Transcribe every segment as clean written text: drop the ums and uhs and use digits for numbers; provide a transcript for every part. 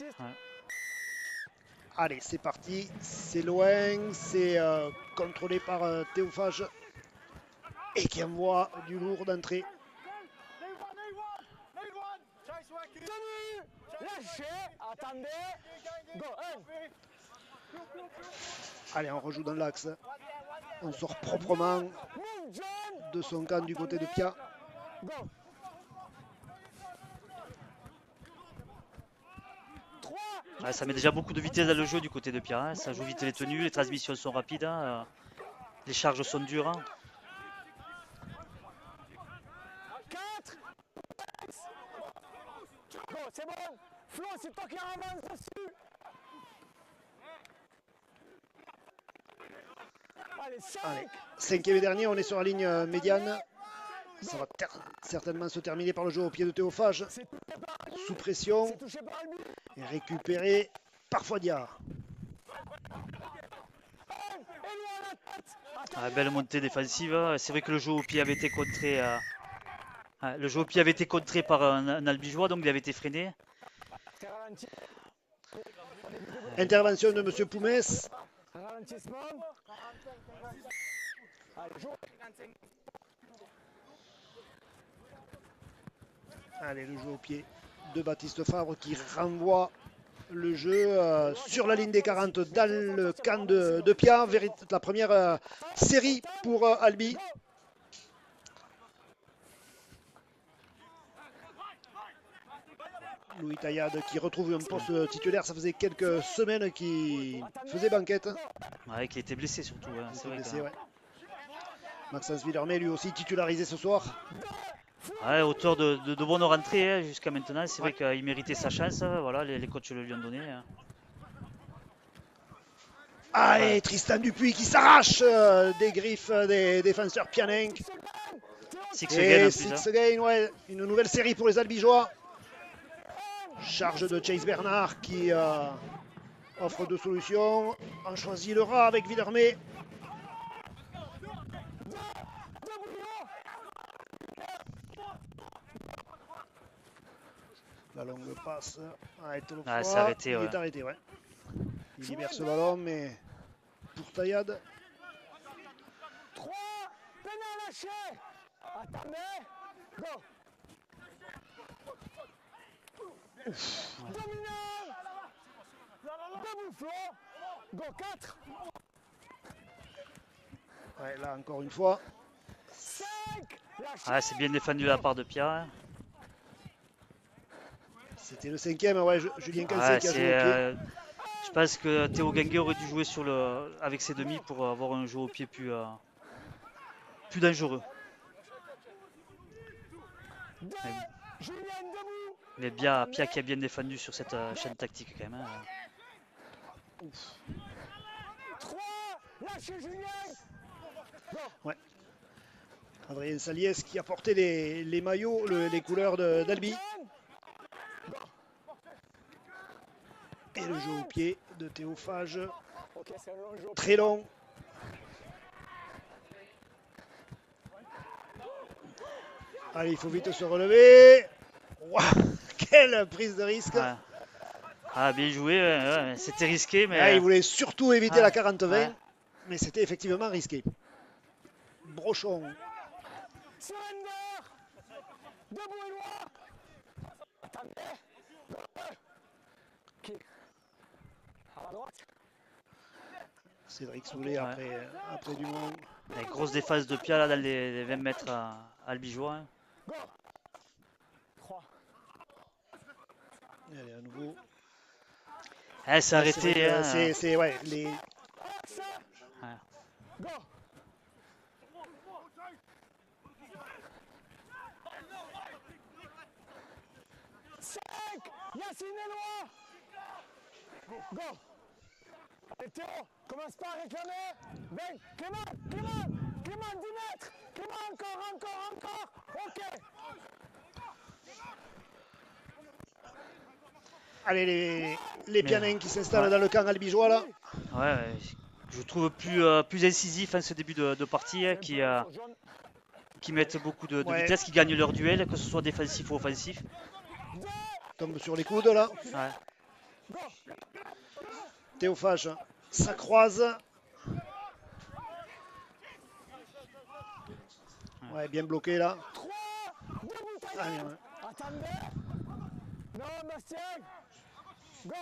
Ouais. Allez, c'est parti. C'est loin. C'est contrôlé par Théophage. Et qui envoie du lourd d'entrée. Allez, on rejoue dans l'axe. On sort proprement de son camp du côté de Pia. Ouais, ça met déjà beaucoup de vitesse dans le jeu du côté de Pierre. Hein. Ça joue vite les tenues, les transmissions sont rapides, hein. Les charges sont dures. Hein. C'est bon, Flo, c'est toi qui avance dessus. Allez, 5. Allez, cinquième et dernier, on est sur la ligne médiane. Ça va certainement se terminer par le jeu au pied de Théophage. Sous pression. Et récupéré par Fodia. Ah, belle montée défensive. C'est vrai que le jeu au pied avait été contré. Le jeu au pied avait été contré par un Albigeois, donc il avait été freiné. Intervention de M. Poumès. Allez, le jeu au pied de Baptiste Fabre qui renvoie le jeu sur la ligne des 40 dans le camp de Pia. La première série pour Albi. Louis Taillade qui retrouve un poste titulaire. Ça faisait quelques semaines qu'il faisait banquette. Ouais, qui était blessé surtout. Hein. C'est vrai blessé, ouais. Maxence Villermé lui aussi titularisé ce soir. Ouais, auteur de bonnes rentrées hein, jusqu'à maintenant. C'est vrai qu'il méritait sa chance. Voilà, les coachs le lui ont donné. Hein. Ah, et Tristan Dupuis qui s'arrache des griffes des défenseurs Pianenc. Six again, ouais, une nouvelle série pour les Albigeois. Charge de Chase Bernard qui offre deux solutions. On choisit le rat avec Villermé. La longue passe à Etolofroy. Ah, c'est arrêté, il ouais. est arrêté, ouais. Il libère ce ballon, mais pour Taillade. 3, pénal lâché. Attendez, go. Dominant. Debout, Flo. Go, 4. Ouais, là, encore une fois. 5. Ah, c'est bien défendu de la part de Pierre. Hein. C'était le cinquième, ouais, Julien Cancé qui a joué au pied. Je pense que Théo Ganguet aurait dû jouer avec ses demi pour avoir un jeu au pied plus dangereux. Mais Pia qui a bien défendu sur cette chaîne tactique quand même. Hein. 3, lâchez Julien. Ouais. Adrien Saliès qui a porté les maillots, les couleurs d'Albi. Et le jeu au pied de Théophage. Très long. Allez, il faut vite se relever. Wow, quelle prise de risque. Ouais. Ah, bien joué. Ouais, c'était risqué. Mais... Ah, il voulait surtout éviter la 40-20. Mais c'était effectivement risqué. Brochon. Debout et loin. Attendez. À droite. Cédric Soulet après Dumont. La grosse défense de Pia là, dans les 20 mètres à Albigeois. Hein. Go. 3. Allez, à nouveau. Ah, c'est arrêté. Hein. C'est ouais, les. Go. 5. Yacine est loin. Go. Allez Théo, commence pas à réclamer. 20. Clément, 10 mètres. Clément, encore. Ok. Allez, les Pianins qui s'installent dans le camp albigeois là. Ouais, je trouve plus incisif hein, ce début de partie hein, qui mettent beaucoup de vitesse, qui gagnent leur duel, que ce soit défensif ou offensif. Tombe sur les coudes là. Ouais. Go. Théophage, ça croise. Ouais, bien bloqué là. 3. Debout, taille. Allez, ouais. Attendez. Non, Bastien. Go.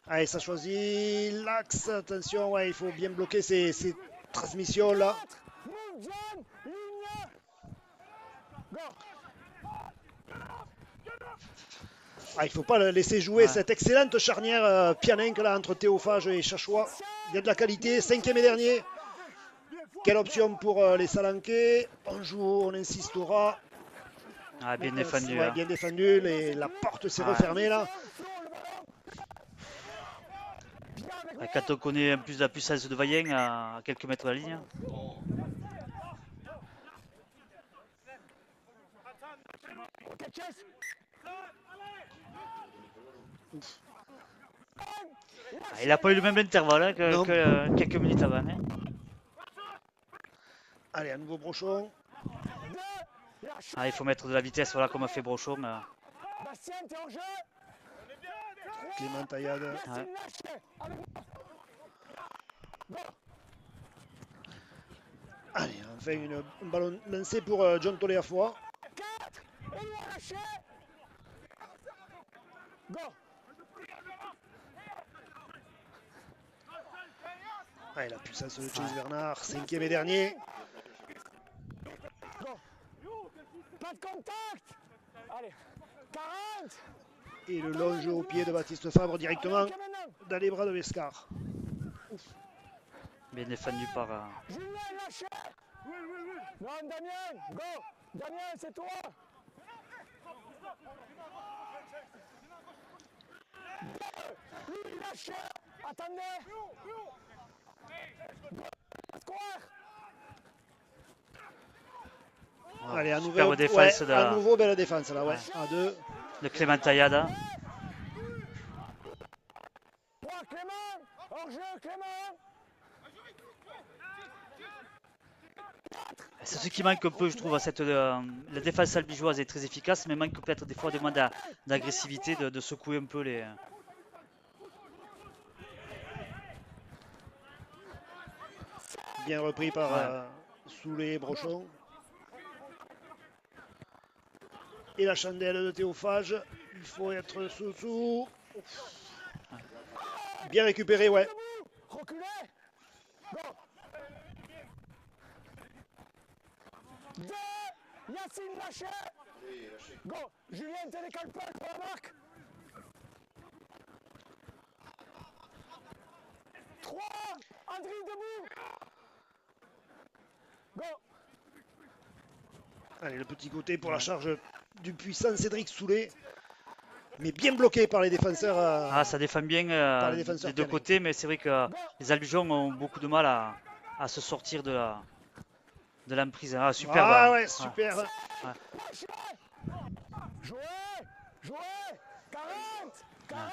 Allez, ça choisit l'axe. Attention, ouais, il faut bien bloquer ces transmissions là. 4. Move, John. Ligne. Go. Ah, il faut pas le laisser jouer Ouais. cette excellente charnière Pianenc là entre Théophage et Chachois. Il y a de la qualité. 5e et dernier. Quelle option pour les Salankais? On joue, on insistera. Ah, bien défendu. Ouais, Hein. bien défendu. La porte s'est Ouais. refermée là. Ouais, quand on connaît en plus la puissance de Vaillant à quelques mètres de la ligne. Ok, chess. Ah, il n'a pas eu le même intervalle hein, Non. que quelques minutes avant. Hein. Allez, à nouveau Brochon. 2. Lâche. Ah, il faut mettre de la vitesse, voilà, comme a fait Brochon. Bastien, t'es en jeu. Clément Taillade. Ouais. Lâche. Avec moi. Allez, enfin un ballon lancé pour John Toléafoy. 4. Et il va lâcher. Go. Allez, la puissance de Chase Bernard. 5e et dernier. Go. Pas de contact. Allez. 40. Et le long jeu au pied de Baptiste Fabre directement Ok, maintenant. dans les bras de Vescar. Bien défendu par. Julien, lâchez. Non, Damien. Go. Damien, c'est toi. Lui, lâchez. Attendez. Square. Allez, à Superbe nouveau, défense ouais, de, à nouveau belle défense là, ouais. Ouais. À 2. de Clément Taillade. 3, Clément. Hors jeu, Clément. C'est ce qui manque un peu, je trouve, à cette. La défense albigeoise est très efficace, mais manque peut-être des fois des moins d'agressivité, de secouer un peu les. Bien repris par Ouais. Soulet et Brochon. Et la chandelle de Théophage. Il faut être sous. Bien récupéré, ouais. Debout. Reculez. Go. 2. Yacine, lâchez. Go. Julien, t'es décale pas pour la marque. 3. André, debout. Go. Allez, le petit côté pour la charge du puissant Cédric Soulet. Mais bien bloqué par les défenseurs. Ah, ça défend bien Par les défenseurs des deux Pianenc. côtés, mais c'est vrai que les albigeons ont beaucoup de mal à se sortir de l'emprise. Ah, super. Ah ouais, super. Lâchez. Jouez. Jouez. 40. 40.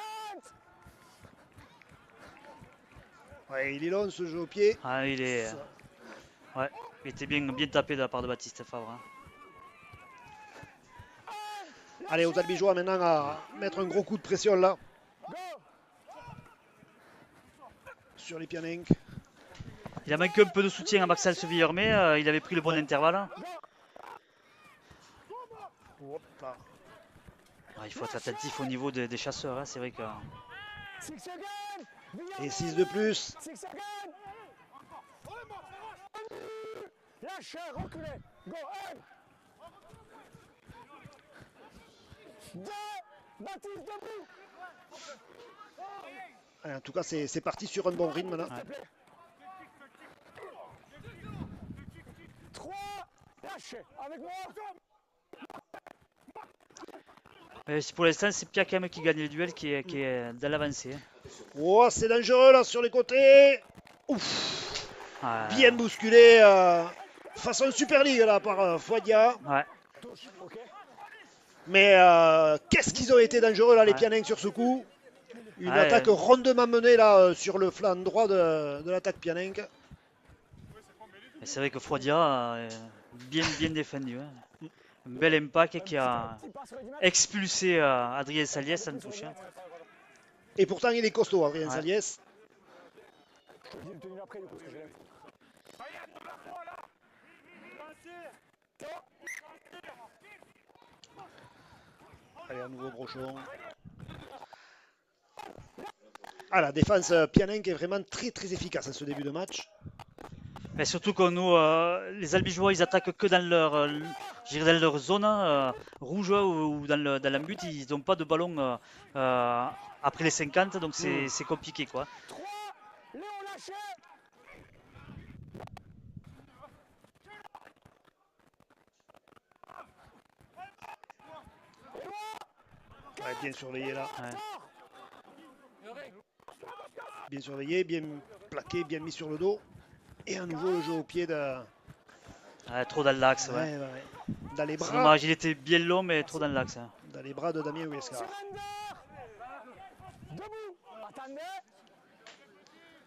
Ouais, il est long ce jeu au pied. Ah, il est. Ça- Ouais, il était bien tapé de la part de Baptiste Fabre. Hein. Allez, aux Albigeois maintenant à mettre un gros coup de pression là Go. sur les Pianenc. Il a manqué un peu de soutien à Maxence Sevilleur, mais il avait pris le bon intervalle. Hop là. Ah, il faut être attentif au niveau des chasseurs. Hein. C'est vrai que. 6 secondes. Et 6 de plus. 6 secondes. Lâchez, reculez. Go. 1. 2. Baptiste, debout. Allez, en tout cas, c'est parti sur un bon rythme là. Ouais. 3. Lâchez. Avec moi. Pour l'instant, c'est Pia quand même qui gagne le duel, qui est dans l'avancée. Hein. Oh, c'est dangereux là sur les côtés. Ouf, Ah, bien bousculé. Façon Super League là par Foidia. ouais. Touche. Ok. Mais qu'est-ce qu'ils ont été dangereux là les Ouais. Pianenc sur ce coup. Une Ouais. attaque rondement menée là sur le flanc droit de l'attaque Pianenc. Et c'est vrai que Frodia bien défendu. Hein. Un bel impact qui a Il passe sur le 10 mètres. expulsé Adrien Saliès en touche. Hein. Et pourtant, il est costaud, Adrien Ouais. Saliès. Je te dis le tenu après, du coup, parce que je l'ai. Allez, à nouveau Brochon. Ah, la défense Pianin qui est vraiment très efficace à ce début de match. Mais surtout que nous, les Albigeois, ils attaquent que dans leur, je dirais dans leur zone rouge ou dans la but. Ils n'ont pas de ballon après les 50, donc c'est compliqué, quoi. 3, Léon lâché. Ouais, bien surveillé là. Ouais. Bien surveillé, bien plaqué, bien mis sur le dos. Et à nouveau le jeu au pied de... Ouais, trop dans l'axe, ouais. Ouais. Dans les C'est bras. dommage, il était bien long, mais trop dans l'axe. Hein. Dans les bras de Damien Huescar. Surrender. Debout. Attendez.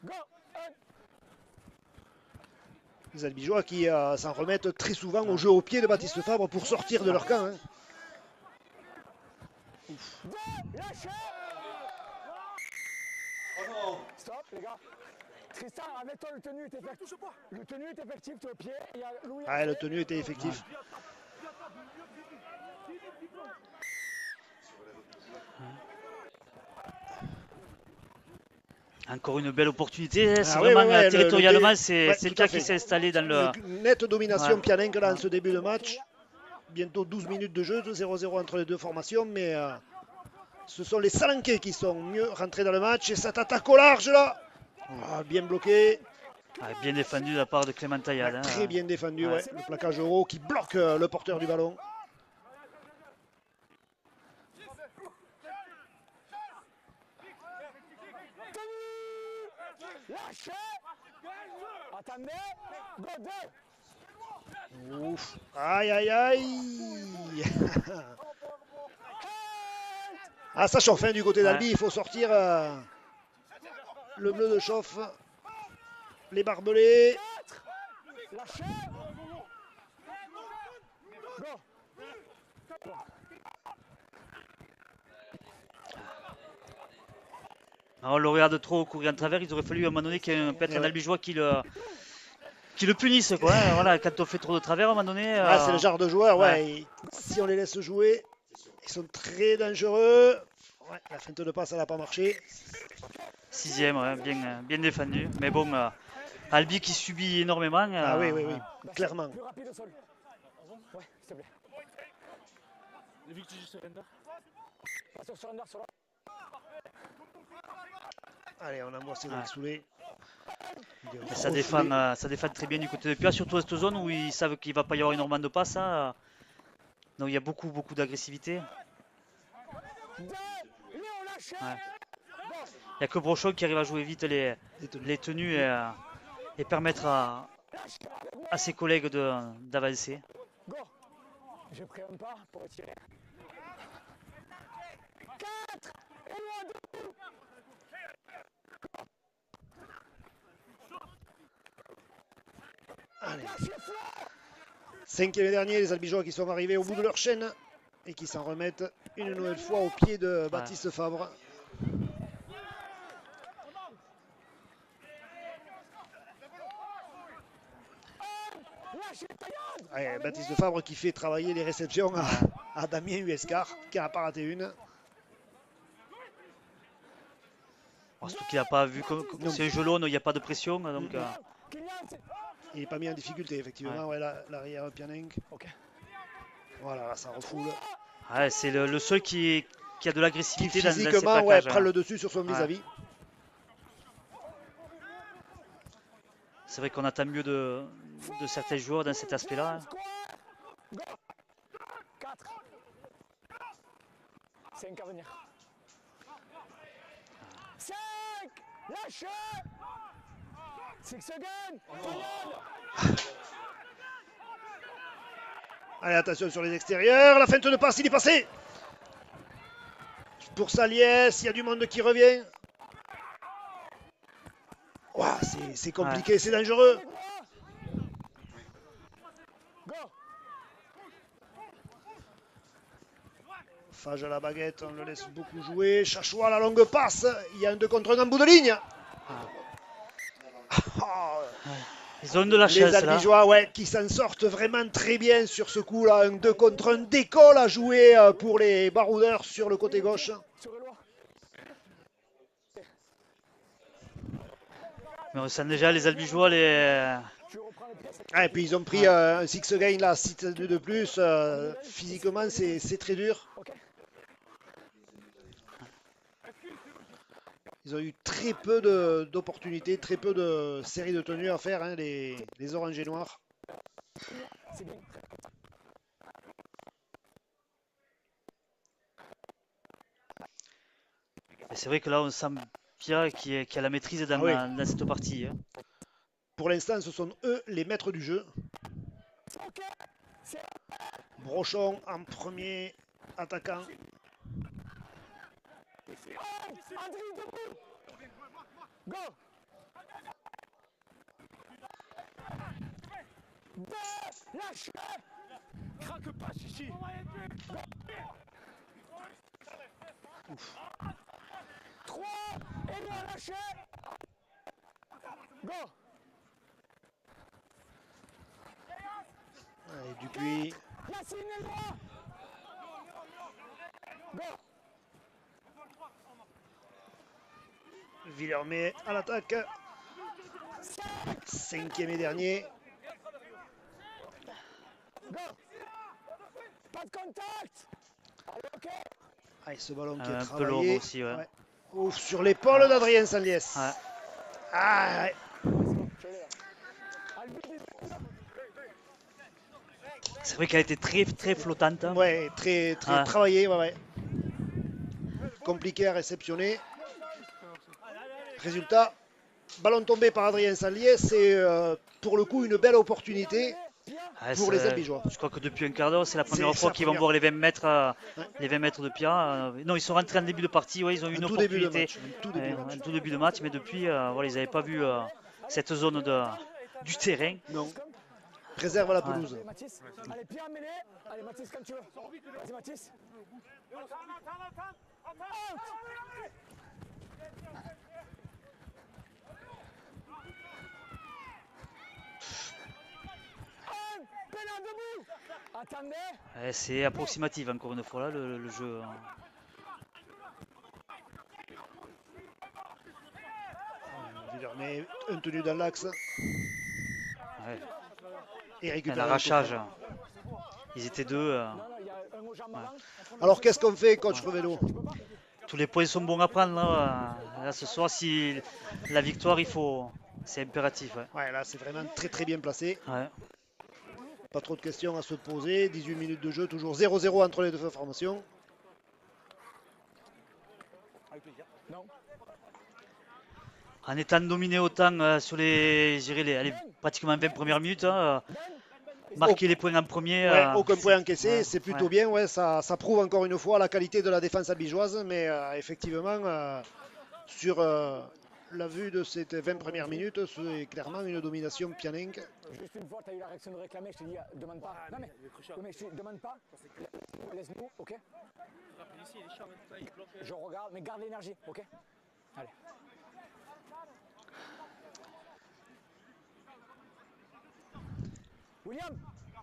Go. Les Albigeois qui s'en remettent très souvent au jeu au pied de Baptiste Fabre pour sortir de leur camp. Hein. Lâchez. Stop, les gars. Tristan, avec toi, le tenue est effectif. Le tenue est effectif, tu es au pied. Il y a Louis. Ah, le tenue était effectif. Encore une belle opportunité. C'est ouais, vraiment ouais, territorialement, c'est ouais, le tout cas à fait. qui s'est installé dans le. Nette domination Ouais. Pianin que là en ce début de match. Bientôt 12 minutes de jeu, 0-0 entre les deux formations, mais ce sont les Salanquais qui sont mieux rentrés dans le match. Et cette attaque au large là, bien bloqué, Bien défendu de la part de Clément Taillade. très bien défendu. Ouais. Ouais. Le plaquage haut qui bloque le porteur du ballon. Lâchez. Attendez. Go, 2. Ouf. Aïe. Ah, ça chauffe hein, du côté d'Albi, il faut sortir le bleu de chauffe, les barbelés. Lâchez. Go. On le regarde trop courir en travers. Il aurait fallu à un moment donné qu'il y ait peut-être un Albigeois qui le punisse. Quoi. Voilà, quand on fait trop de travers, à un moment donné. Ah, c'est le genre de joueur, ouais. Et si on les laisse jouer, ils sont très dangereux. Ouais, la feinte de passe, elle n'a pas marché. 6e, ouais, bien défendu. Mais bon, Albi qui subit énormément. Ah oui, clairement. Plus rapide au sol. Ouais, s'il te plaît. Le vu que tu joues surrender. Pas sur surrender, sur là. Allez, on envoie Cédric Soulet. Et ça défend très bien du côté de Pia, surtout à cette zone où ils savent qu'il ne va pas y avoir énormément de passes. Hein. Donc il y a beaucoup d'agressivité. Léon lâché. Ouais. Il n'y a que Brochon qui arrive à jouer vite les tenues et permettre à ses collègues d'avancer. Go. J'ai pris un pas pour retirer. 4. Et loin de. Allez. Lâchez fort. 5e et dernier, les Albigeois qui sont arrivés au bout de leur chaîne et qui s'en remettent une nouvelle fois au pied de Baptiste Fabre. Lâchez Taillade. Allez, Baptiste Fabre qui fait travailler les réceptions à Damien Huescar, qui n'a pas raté une. Surtout qu'il n'a pas vu que c'est un jeu long, il n'y a pas de pression. Donc, Kylian, c'est. Il n'est pas mis en difficulté, effectivement. Ouais, l'arrière Pianin. Ok. Voilà, là, ça refoule. c'est le seul qui a de Qui l'agressivité dans ses physiquement plaquages. prend le dessus sur son vis-à-vis. C'est vrai qu'on attend mieux de certains joueurs dans cet aspect-là. Go. 4. 5 à venir. 5. Lâchez. 6 secondes. Allez, attention sur les extérieurs. La feinte de passe, il est passé. Pour Saliès, il y a du monde qui revient. Ouah, c'est compliqué, c'est dangereux. Go. Fage à la baguette, on le laisse beaucoup jouer. Chachois à la longue passe. Il y a un 2 contre 1 en bout de ligne. Ah, Ils ont de la les chance là. Albigeois, ouais, qui s'en sortent vraiment très bien sur ce coup-là. Un 2 contre 1 d'école à jouer pour les baroudeurs sur le côté gauche. Sur Éloi. Mais on sent déjà les Albigeois, les... Tu reprends les pièces. Ah, et puis ils ont pris un 6 gain là, 6 de plus. Physiquement, c'est très dur. Ok. Ils ont eu très peu d'opportunités, très peu de séries de tenues à faire, hein, les oranges et noirs. C'est bien. Et c'est vrai que là, on sent Pierre qui a la maîtrise dans, Ah oui. dans cette partie. Hein. Pour l'instant, ce sont eux les maîtres du jeu. Ok. C'est Brochon en premier attaquant. André debout. Go. Deux. Lâche. Craque pas, Chichi. Trois. Et non, lâchez. Go. Allez, Dupuis. Yacine et moi. Go. Villermé à l'attaque. Cinquième et dernier. Go. Pas de contact. Allez, ok. Allez, ce ballon qui est Un peu travaillé. lourd aussi, ouais. Ouf, sur l'épaule d'Adrien Saliès. Ouais. Ah, ouais. Je l'ai. Albi, C'est vrai qu'elle a été très, très flottante. Hein. Ouais, très Ah. travaillé. Ouais, ouais. Compliqué à réceptionner. Résultat, ballon tombé par Adrien Saliès. C'est pour le coup une belle opportunité. Ouais, pour les Albigeois. Je crois que depuis un quart d'heure, c'est la première C'est fois la qu'ils vont première. voir les 20 mètres, Ouais. les 20 mètres de Pierre. Non, ils sont rentrés en début de partie, ouais, ils ont eu Un une tout début de opportunité. match. Un tout début de match. Un tout début de match, mais depuis, voilà, ils n'avaient pas vu cette zone du terrain. Non. Préserve la Ouais. pelouse. Allez, Mathis. Allez, pied en mêlée. Allez, Mathis, quand tu veux. Vas-y, Mathis. Un, pénal debout. Attendez. Ouais, c'est approximatif encore une fois là, le jeu. Hein. Villermé, un tenu dans l'axe. Ouais. Et Un récupère arrachage. Ils étaient deux. Non, non, il y a un au jambes avant. Alors qu'est-ce qu'on fait, coach Revello? Tous les points sont bons à prendre là. Là, ce soir, si la victoire, il faut. C'est impératif. Ouais. Ouais, là c'est vraiment très bien placé. Ouais. Pas trop de questions à se poser. 18 minutes de jeu, toujours 0-0 entre les deux formations. Non. En étant dominé autant sur les, je dirais allez, pratiquement 20 premières minutes, hein, marquer les points en premier. Ouais, aucun point encaissé, ouais, c'est plutôt ouais. bien. Ouais, ça prouve encore une fois la qualité de la défense albigeoise. Mais effectivement, sur la vue de ces 20 premières minutes, c'est clairement une domination pianinque. Juste une fois, tu as eu la réaction de réclamer, je t'ai dit, demande pas. Non, mais, oui, mais je te demande pas. Laisse-nous, ok? Je regarde, mais garde l'énergie, ok? Allez. William!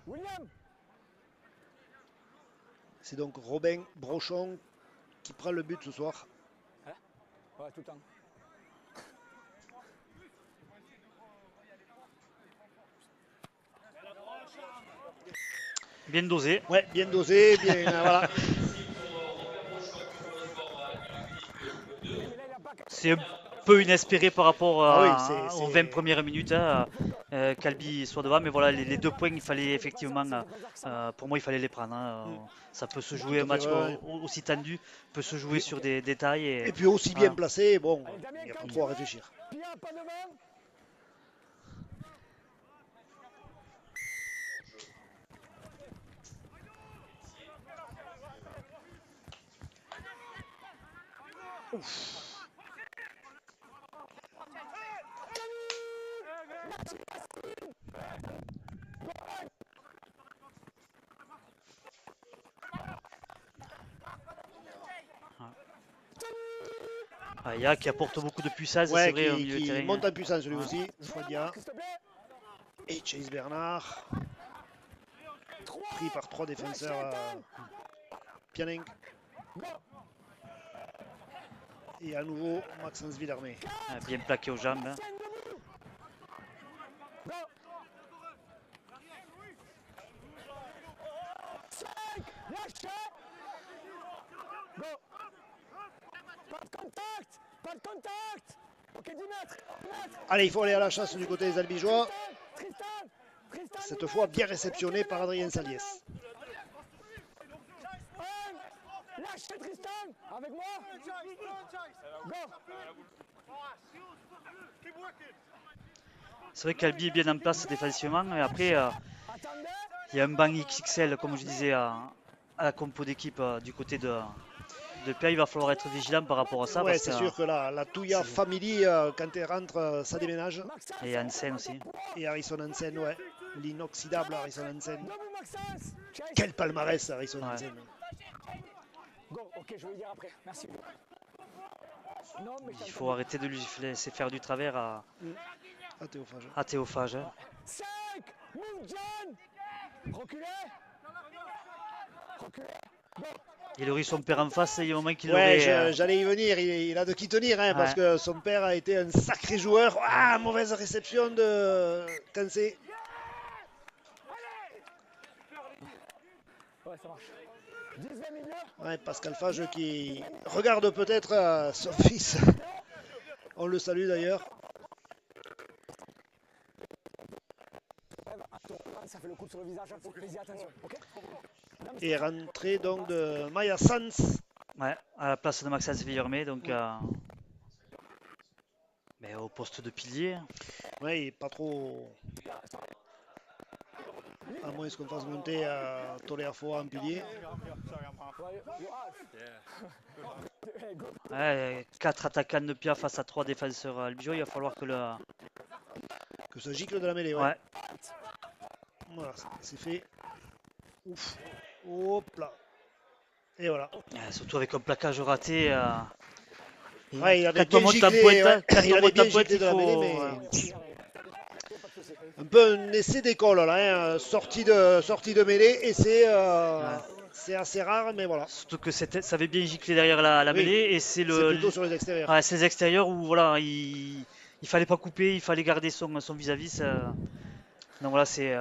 William! C'est donc Robin Brochon qui prend le but ce soir. Ouais, tout le temps. Bien dosé. Ouais, bien dosé, bien. Voilà. C'est un peu inespéré par rapport Ah oui, aux 20 premières minutes. Hein, qu'Albi soit devant, mais voilà, les 2 points, il fallait effectivement, pour moi, il fallait les prendre. Hein. Ça peut se jouer, un match ouais. aussi tendu, peut se jouer sur des détails. Et puis aussi bien Ah. placé, bon, il n'y a pas trop à réfléchir. Pierre, pas devant! Aya qui apporte beaucoup de puissance, c'est Ouais, vrai, au milieu de qui terrain. monte en puissance lui Ouais. aussi. Fouadia S'il te plaît. et Chase Bernard. Pris par 3 défenseurs. Pianink. Et à nouveau Maxence Villarmé. Bien plaqué aux jambes. Hein. Go. Pas de contact. Pas de contact. Ok, 10 mètres. 10 mètres. Allez, il faut aller à la chasse du côté des Albigeois. Tristan. Tristan. Cette fois bien réceptionné par Adrien Saliès. Lâchez Tristan. Avec moi. Go. C'est vrai qu'Albi est bien en place défensivement. Et après, Attendez. il y a un banc XXL, comme je disais, à la compo d'équipe du côté de Pierre. Il va falloir être vigilant par rapport à ça. Ouais, parce c'est que, sûr que la Touya c'est- Family, quand elle rentre, ça déménage. Et Hansen aussi. Et Harrison Hansen, ouais. L'inoxydable Harrison Hansen. Debout, Maxence. Chase. Quel palmarès, Harrison Ouais. Hansen. Go. Ok, je vais le dire après. Merci. Non, mais Il faut arrêter de lui laisser faire du travers à Théophage. Théophage. Hein. 5. Move, John. Reculez. Reculez. Go. Il aurait eu son père en face, il y a un moment qu'il Ouais, aurait. j'allais y venir. Il a de qui tenir, hein, parce Ouais. que son père a été un sacré joueur. Ah, mauvaise réception de Cancé. Ouais, ça marche. 10-20 milieu. Ouais, Pascal Fage qui regarde peut-être son fils. On le salue d'ailleurs. Ça fait le coup sur le visage. Fais-y attention. Ok. Et rentrée donc de Maya Sanz. Ouais, à la place de Maxence Villermé, donc. Mais au poste de pilier. Ouais, il est pas trop. À moins qu'on fasse monter Toléafo en pilier. Ouais, 4 attaquants de Pia face à 3 défenseurs Albio. Il va falloir que le. Que ça gicle de la mêlée, ouais. Ouais. Voilà, c'est fait. Ouf. Hop là. Et voilà. Surtout avec un plaquage raté. Ouais, il avait Quand on bien monte en giclé, pointe, ouais. quand Il on avait monte bien en pointe, giclé il de la mêlée, faut. mais un peu un essai d'école là, hein. Sortie de mêlée, essai, c'est assez rare, mais voilà. Surtout que ça avait bien giclé derrière la Oui, mêlée et c'est C'est plutôt sur les extérieurs. ouais, c'est les extérieurs où voilà, il fallait pas couper, il fallait garder son vis-à-vis. Donc voilà, c'est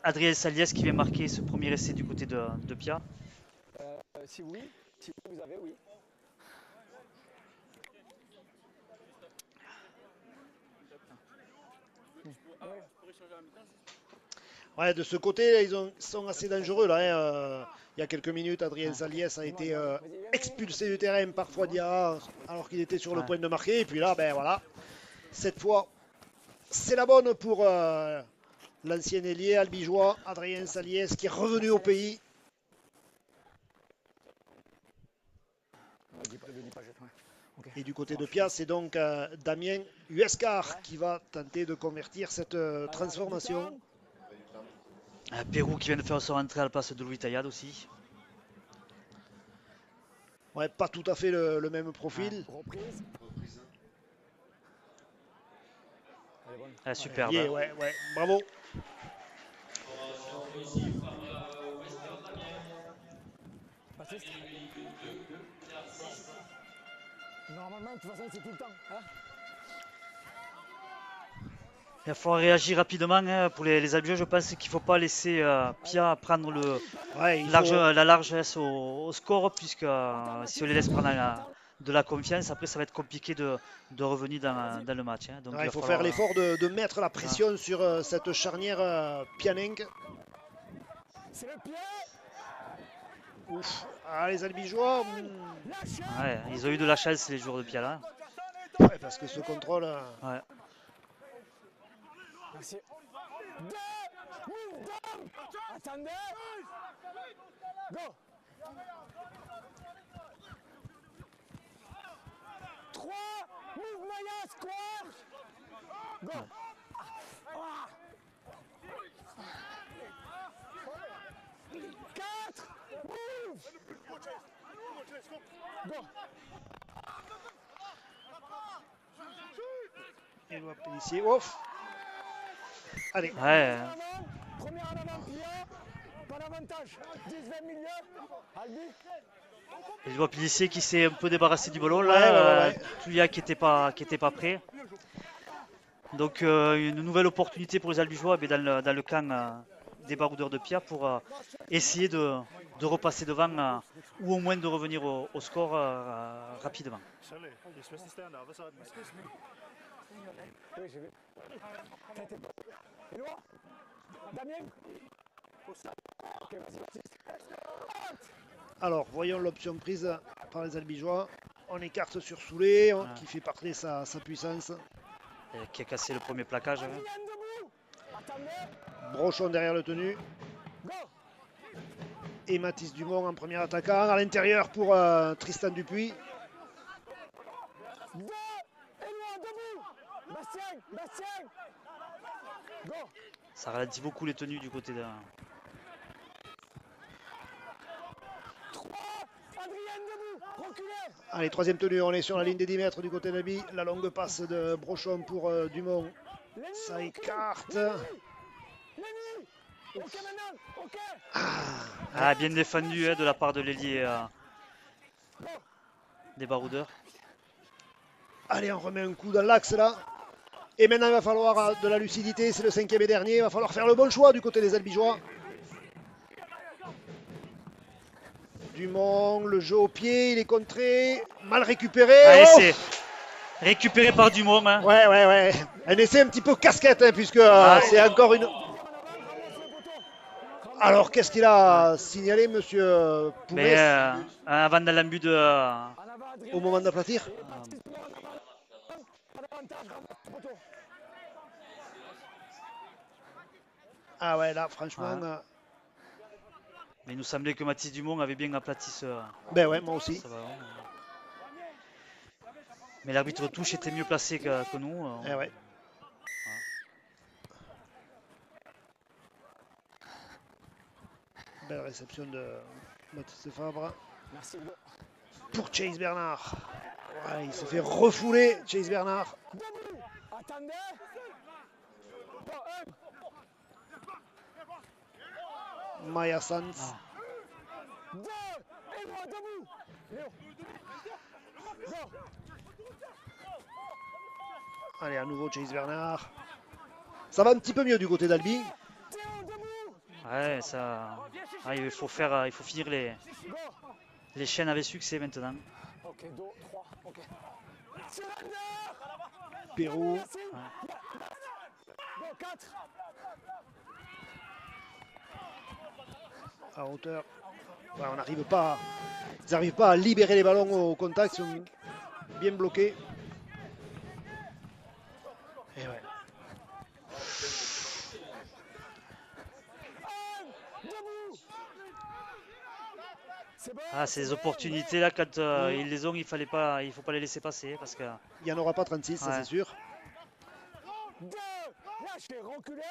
Adrien Saliès qui vient marquer ce premier essai du côté de Pia. Si oui, vous avez oui. Ouais, de ce côté, ils sont assez dangereux là, hein. Il y a quelques minutes, Adrien Saliès a été expulsé du terrain par Fouadia alors qu'il était sur le Ouais. point de marquer. Et puis là, ben voilà, cette fois, c'est la bonne pour l'ancien ailier albigeois, Adrien Saliès, qui est revenu au pays. Et du côté de Pia, c'est donc Damien Huescar qui va tenter de convertir cette transformation. Pérou qui vient de faire son entrée à la place de Louis Taillade aussi. Ouais, pas tout à fait le même profil. Reprise. Superbe. Yeah, ouais, bravo. Baptiste. Normalement, de toute façon, c'est tout le temps. Hein. Il va falloir réagir rapidement hein, pour les Albigeois. Je pense qu'il ne faut pas laisser Pia prendre Ouais, il la largesse au score, puisque si on les laisse prendre de la confiance, après ça va être compliqué de revenir dans le match. Hein. Donc, il faut falloir, faire l'effort de mettre la pression sur cette charnière Pianenc. C'est le pied. Ouf. Ah, les Albigeois, ouais, ils ont eu de la chance les joueurs de Pia là. ouais, parce que ce contrôle. Ouais. Merci. 2. Move down. Attendez. Go. 3. Move Maya square. Go. Ah. 4. Move. Go. Éloi Pellissier, off. Allez, Ouais, Premier en avant, client. Pas d'avantage. 10-20 milieu. Albi. il voit Pélissier qui s'est un peu débarrassé du ballon Ouais, là. ouais. Toulia qui était pas prêt. Donc une nouvelle opportunité pour les Albigeois dans le camp des baroudeurs de Pia pour essayer de repasser devant ou au moins de revenir au score rapidement. Sorry, you're supposed to stay on the other side, mate. Oui, j'ai vu. Éloi. Damien. Ok, vas-y, Baptiste. Alors, voyons l'option prise par les Albigeois. On écarte sur Soulé, Ouais. qui fait parler sa puissance. Qui a cassé le premier plaquage. Hein. Adrien debout. Attendez. Brochon derrière le tenu. Go. Et Mathis Dumont en premier attaquant. À l'intérieur pour Tristan Dupuis. 2. Éloi debout. Bastien. Bastien. Go. Ça ralentit beaucoup les tenues du côté de. 3. Adrien debout. Reculez. Allez, troisième tenue, on est sur la ligne des 10 mètres du côté d'Albi. La longue passe de Brochon pour Dumont. Lenny, Ça recule. écarte. Lenny. Ok maintenant. Ok. Ah, bien défendu hein, de la part de l'ailier des baroudeurs. Allez, on remet un coup dans l'axe là. Et maintenant, il va falloir de la lucidité. C'est le cinquième et dernier. Il va falloir faire le bon choix du côté des Albigeois. Dumont, le jeu au pied, il est contré. Mal récupéré. Allez, Oh c'est récupéré par Dumont. Hein. Ouais. Un essai un petit peu casquette, hein, puisque c'est encore une. Alors, qu'est-ce qu'il a signalé, monsieur Poumès, Mais avant dans l'embut de. En avant, Adrien. au moment d'applatir? Pas d'avantage. Ramasse le poteau. Ah ouais, là, franchement. Ouais. Mais il nous semblait que Mathis Dumont avait bien aplati ce. Ben ouais, moi aussi. ça ballon. Mais l'arbitre touche était mieux placé que nous. Eh ouais. Belle réception de Baptiste Fabre. Merci, Hugo. Pour Chase Bernard. Ouais, il se fait refouler, Chase Bernard. Debout. Attendez. Bon, Maya Sanz. 2. Éloi debout. Léo. Go. Allez, à nouveau Chase Bernard. Ça va un petit peu mieux du côté d'Albi. Théo debout. Ouais, ça. Ah, il faut finir les chaînes avec succès maintenant. Ok, 2, 3. Ok. Cylinder. Pérou. Merci. Go, 4. À hauteur. Ouais, on n'arrive pas. Ils n'arrivent pas à libérer les ballons au contact. Ils sont bien bloqués. Et ouais. Debout. C'est bon. Ah, ces opportunités là, quand ils les ont, il faut pas les laisser passer parce que. Il n'y en aura pas 36, ça Ouais. c'est sûr. 2. Lâchez, reculez.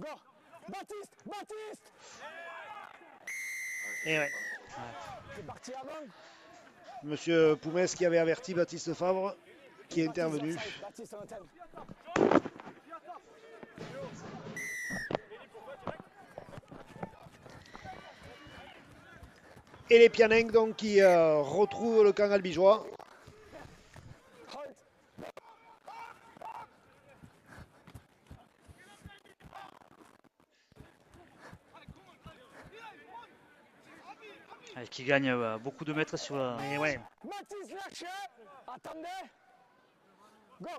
Go. Baptiste. Baptiste. Et ouais. C'est parti avant. Monsieur Poumès qui avait averti Baptiste Fabre, qui est intervenu. Baptiste en antenne. Et les Pianeng donc qui retrouvent le camp albigeois. Halt. Qui gagne beaucoup de mètres sur la. Mais ouais. Baptiste lâchez. Attendez. Go.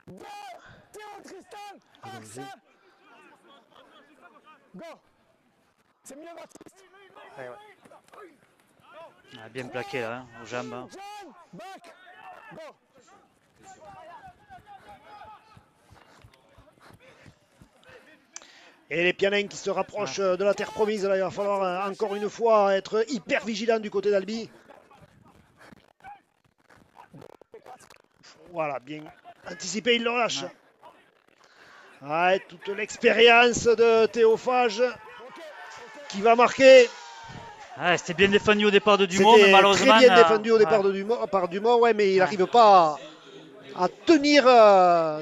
Go. Théo Tristan. Axe. Go. C'est mieux Baptiste. Ouais, ouais. Ah, bien plaqué là, hein, aux jambes. Hein. John. Back. Go. Et les Pianeng qui se rapprochent de la terre promise. Là, il va falloir encore une fois être hyper vigilant du côté d'Albi. Voilà, bien anticipé, il le relâche. Ouais. Ouais, toute l'expérience de Théophage qui va marquer. Ouais, c'était bien défendu au départ de Dumont, mais C'était malheureusement. très bien défendu au ouais. départ de Dumont, ouais, mais il Ouais. n'arrive pas à tenir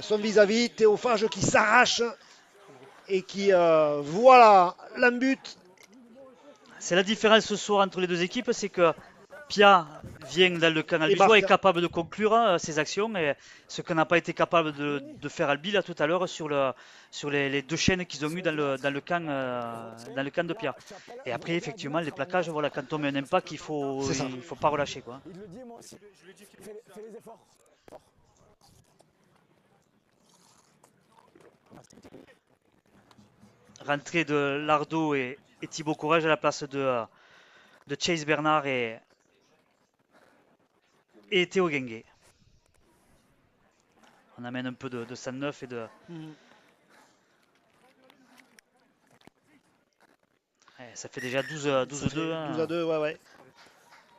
son vis-à-vis. Théophage qui s'arrache et qui voit l'embut. C'est la différence ce soir entre les deux équipes, c'est que Pia vient dans le camp albigeois, marque. est capable de conclure ses actions, et ce qu'on n'a pas été capable de faire Albi là tout à l'heure sur les deux chaînes qu'ils ont eu dans le camp de Pia. Et après effectivement les plaquages, voilà, quand on met un impact, il faut pas relâcher quoi. Il le dit, moi aussi. Fais les efforts. Rentrée de Lardo et Thibaut Courage à la place de Chase Bernard et Théo Gengue. On amène un peu de 109 et de. Ouais, ça fait déjà 12-2. 12-2, ouais.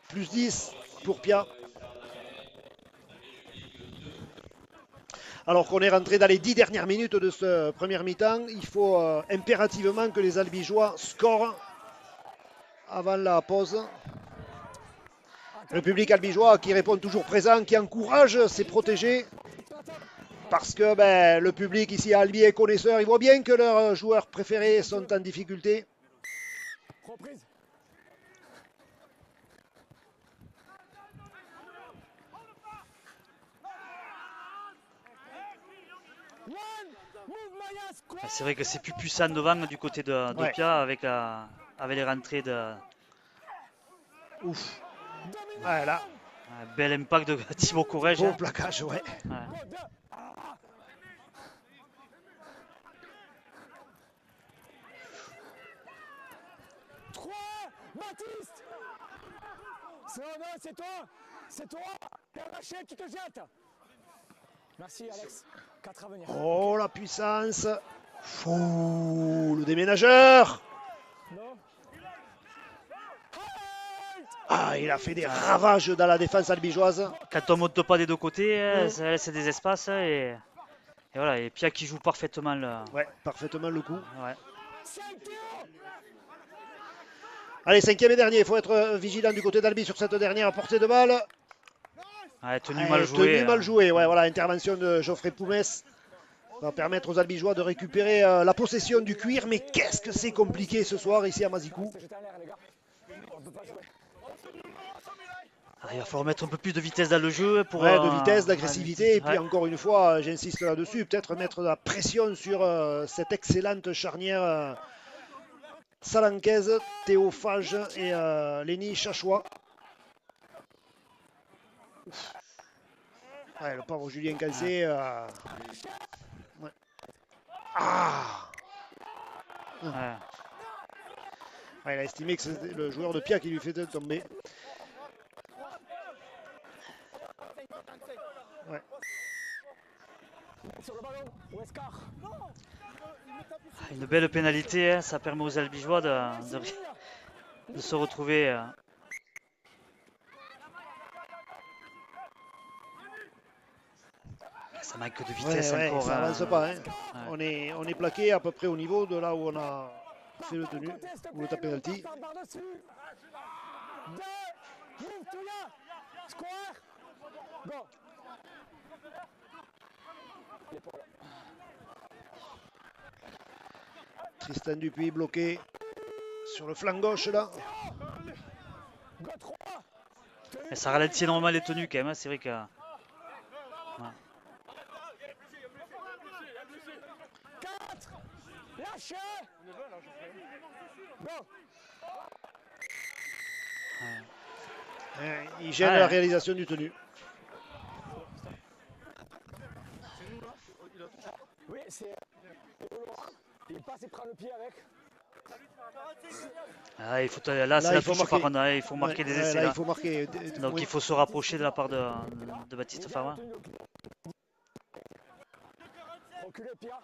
Plus 10 pour Pia. Alors qu'on est rentré dans les 10 dernières minutes de ce premier mi-temps, il faut impérativement que les Albigeois scorent avant la pause. Le public albigeois qui répond toujours présent, qui encourage ses protégés. Parce que le public ici à Albi est connaisseur, il voit bien que leurs joueurs préférés sont en difficulté. Reprise. C'est vrai que c'est plus puissant devant du côté de Pia avec les rentrées de. Ouf. Voilà. Bel impact de Thibaut Courage. Beau plaquage, ouais. Baptiste. C'est toi. C'est toi. T'es lâché, tu te jettes. Merci Alex. 4 à venir. Oh la puissance. Fou, le déménageur. Non. Ah, il a fait des ravages dans la défense albigeoise. Quand on ne monte pas des deux côtés, ça laisse des espaces et voilà. Et Pia qui joue parfaitement Ouais, parfaitement le coup. Ouais. Allez, cinquième et dernier, il faut être vigilant du côté d'Albi sur cette dernière portée de balle. Ouais, tenue mal jouée. Tenue mal jouée, ouais, voilà, intervention de Geoffrey Poumès va permettre aux Albigeois de récupérer la possession du cuir. Mais qu'est-ce que c'est compliqué ce soir ici à Mazicou. Il va falloir mettre un peu plus de vitesse dans le jeu. Pour, de vitesse, d'agressivité. Et puis ouais. encore une fois, j'insiste là-dessus, peut-être mettre de la pression sur cette excellente charnière salancaise, Théophage et Lenny Chachois. Ouais, le pauvre Julien Calcé. Ouais. Ah Ouais. Ouais, il a estimé que c'était le joueur de Pia qui lui fait tomber. Ouais. Sur le ballon, Wescar. Une belle pénalité, hein, ça permet aux Albigeois de se retrouver. Ça manque de vitesse encore. Ça avance pas. Hein. Ouais. On est plaqué à peu près au niveau de là où on a fait le tenu, ou le top penalty. Tristan Dupuis bloqué sur le flanc gauche là. Et ça ralentit énormément les tenues quand même, hein. C'est vrai que. Ouais. Il gêne la réalisation du tenu. Oui, c'est. Il passe et prend le pied avec. Ah, c'est la touche par contre, il faut marquer des essais. Là, là. Il faut marquer. Donc il faut se rapprocher de la part de Baptiste Favre. Reculer, Pia.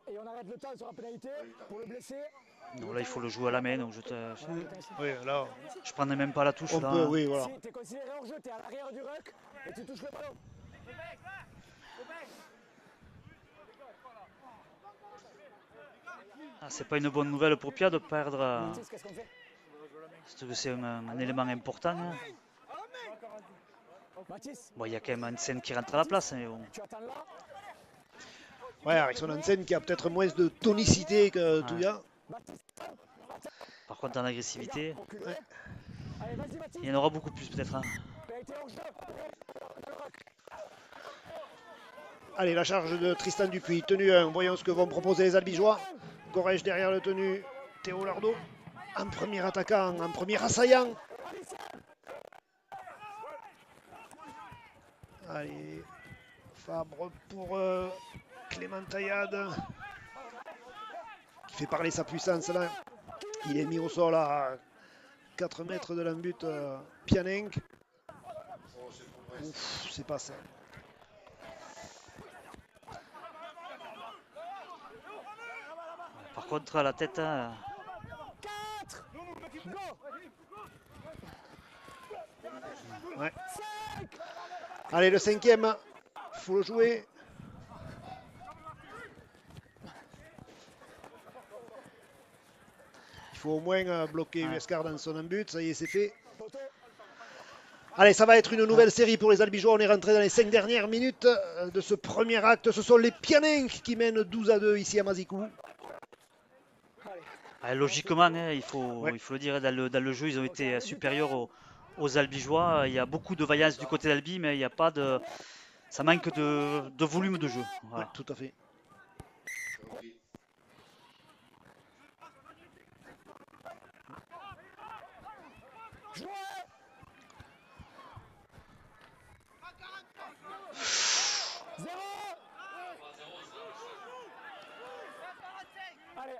Et on arrête le temps sur la pénalité pour le blesser. Non, là il faut le jouer à la main, donc Oui, là. Je prendrai même pas la touche. On là. peut, oui, voilà. Si tu es considéré hors jeu, tu es à l'arrière du ruck et tu touches le ballon. c'est pas une bonne nouvelle pour Pia de perdre. Mathis, qu'est-ce qu'on fait? Parce que c'est un élément important. Hein. Mathis, Bon, il y a quand même Hansen qui rentre à la place. Mais bon. tu attends là? Ouais, avec son Hansen qui a peut-être moins de tonicité que Ouais. Touya. Baptiste, Par contre, en agressivité, reculez. Ouais. Allez, vas-y, Mathis. il y en aura beaucoup plus peut-être. Hein. Pénalité hors jeu. Allez, la charge de Tristan Dupuis. Tenue 1. Voyons ce que vont proposer les Albigeois. Gorèche derrière le tenu. Théo Lardo. En premier attaquant, en premier assaillant. Allez, Fabre pour Clément Taillade. Qui fait parler sa puissance là. Il est mis au sol à 4 mètres de l'embut Pianenc. Ouf, c'est pas ça. Par contre, à la tête, hein, 4. Go. Ouais. Allez, le 5e. Faut le jouer. Il faut au moins bloquer Ouais. USCAR dans son embut. Ça y est, c'est fait. Allez, ça va être une nouvelle série pour les Albigeois. On est rentré dans les 5 dernières minutes de ce premier acte. Ce sont les Pianenc qui mènent 12-2 ici à Mazikou. logiquement, hein, il faut le dire, dans le jeu, ils ont été supérieurs aux Albigeois. Il y a beaucoup de vaillance du côté d'Albi, mais il n'y a pas de. Ça manque de volume de jeu. Voilà. Ouais, tout à fait. Allez,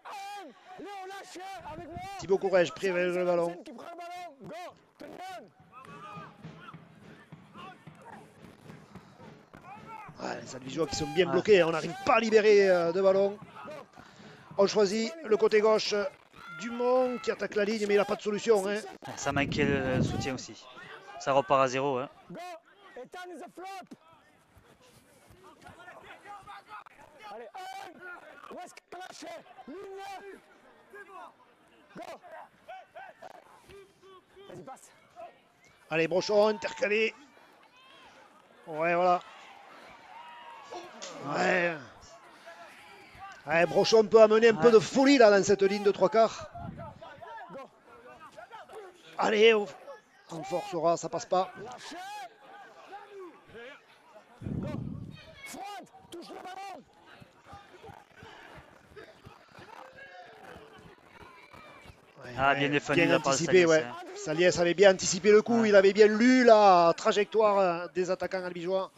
Léon, lâche avec moi. Thibaut Courrèges pris avec le ballon. Qui prend le ballon. Go. Tenez. Ah, les Albigeois qui sont bien Ouais. bloqués. On n'arrive pas à libérer de ballon. On choisit le côté gauche. Dumont qui attaque la ligne, mais il n'a pas de solution. Hein. Ça manquait le soutien aussi. Ça repart à 0. Hein. Go. Ethan is a flop. Allez, où est-ce qu'il a lâché? Ligne. Go. Vas-y, passe. Allez, Brochon, intercalé. Ouais, voilà. Ouais. Ouais, Brochon peut amener un peu de folie là dans cette ligne de 3/4. Allez, on forcera, ça passe pas. Lâchez. Go. Froide, touche le ballon. Ah, bien défendu de la part de anticipé, Saliès, ouais. hein. Saliès avait bien anticipé le coup, Ouais. il avait bien lu la trajectoire des attaquants albigeois.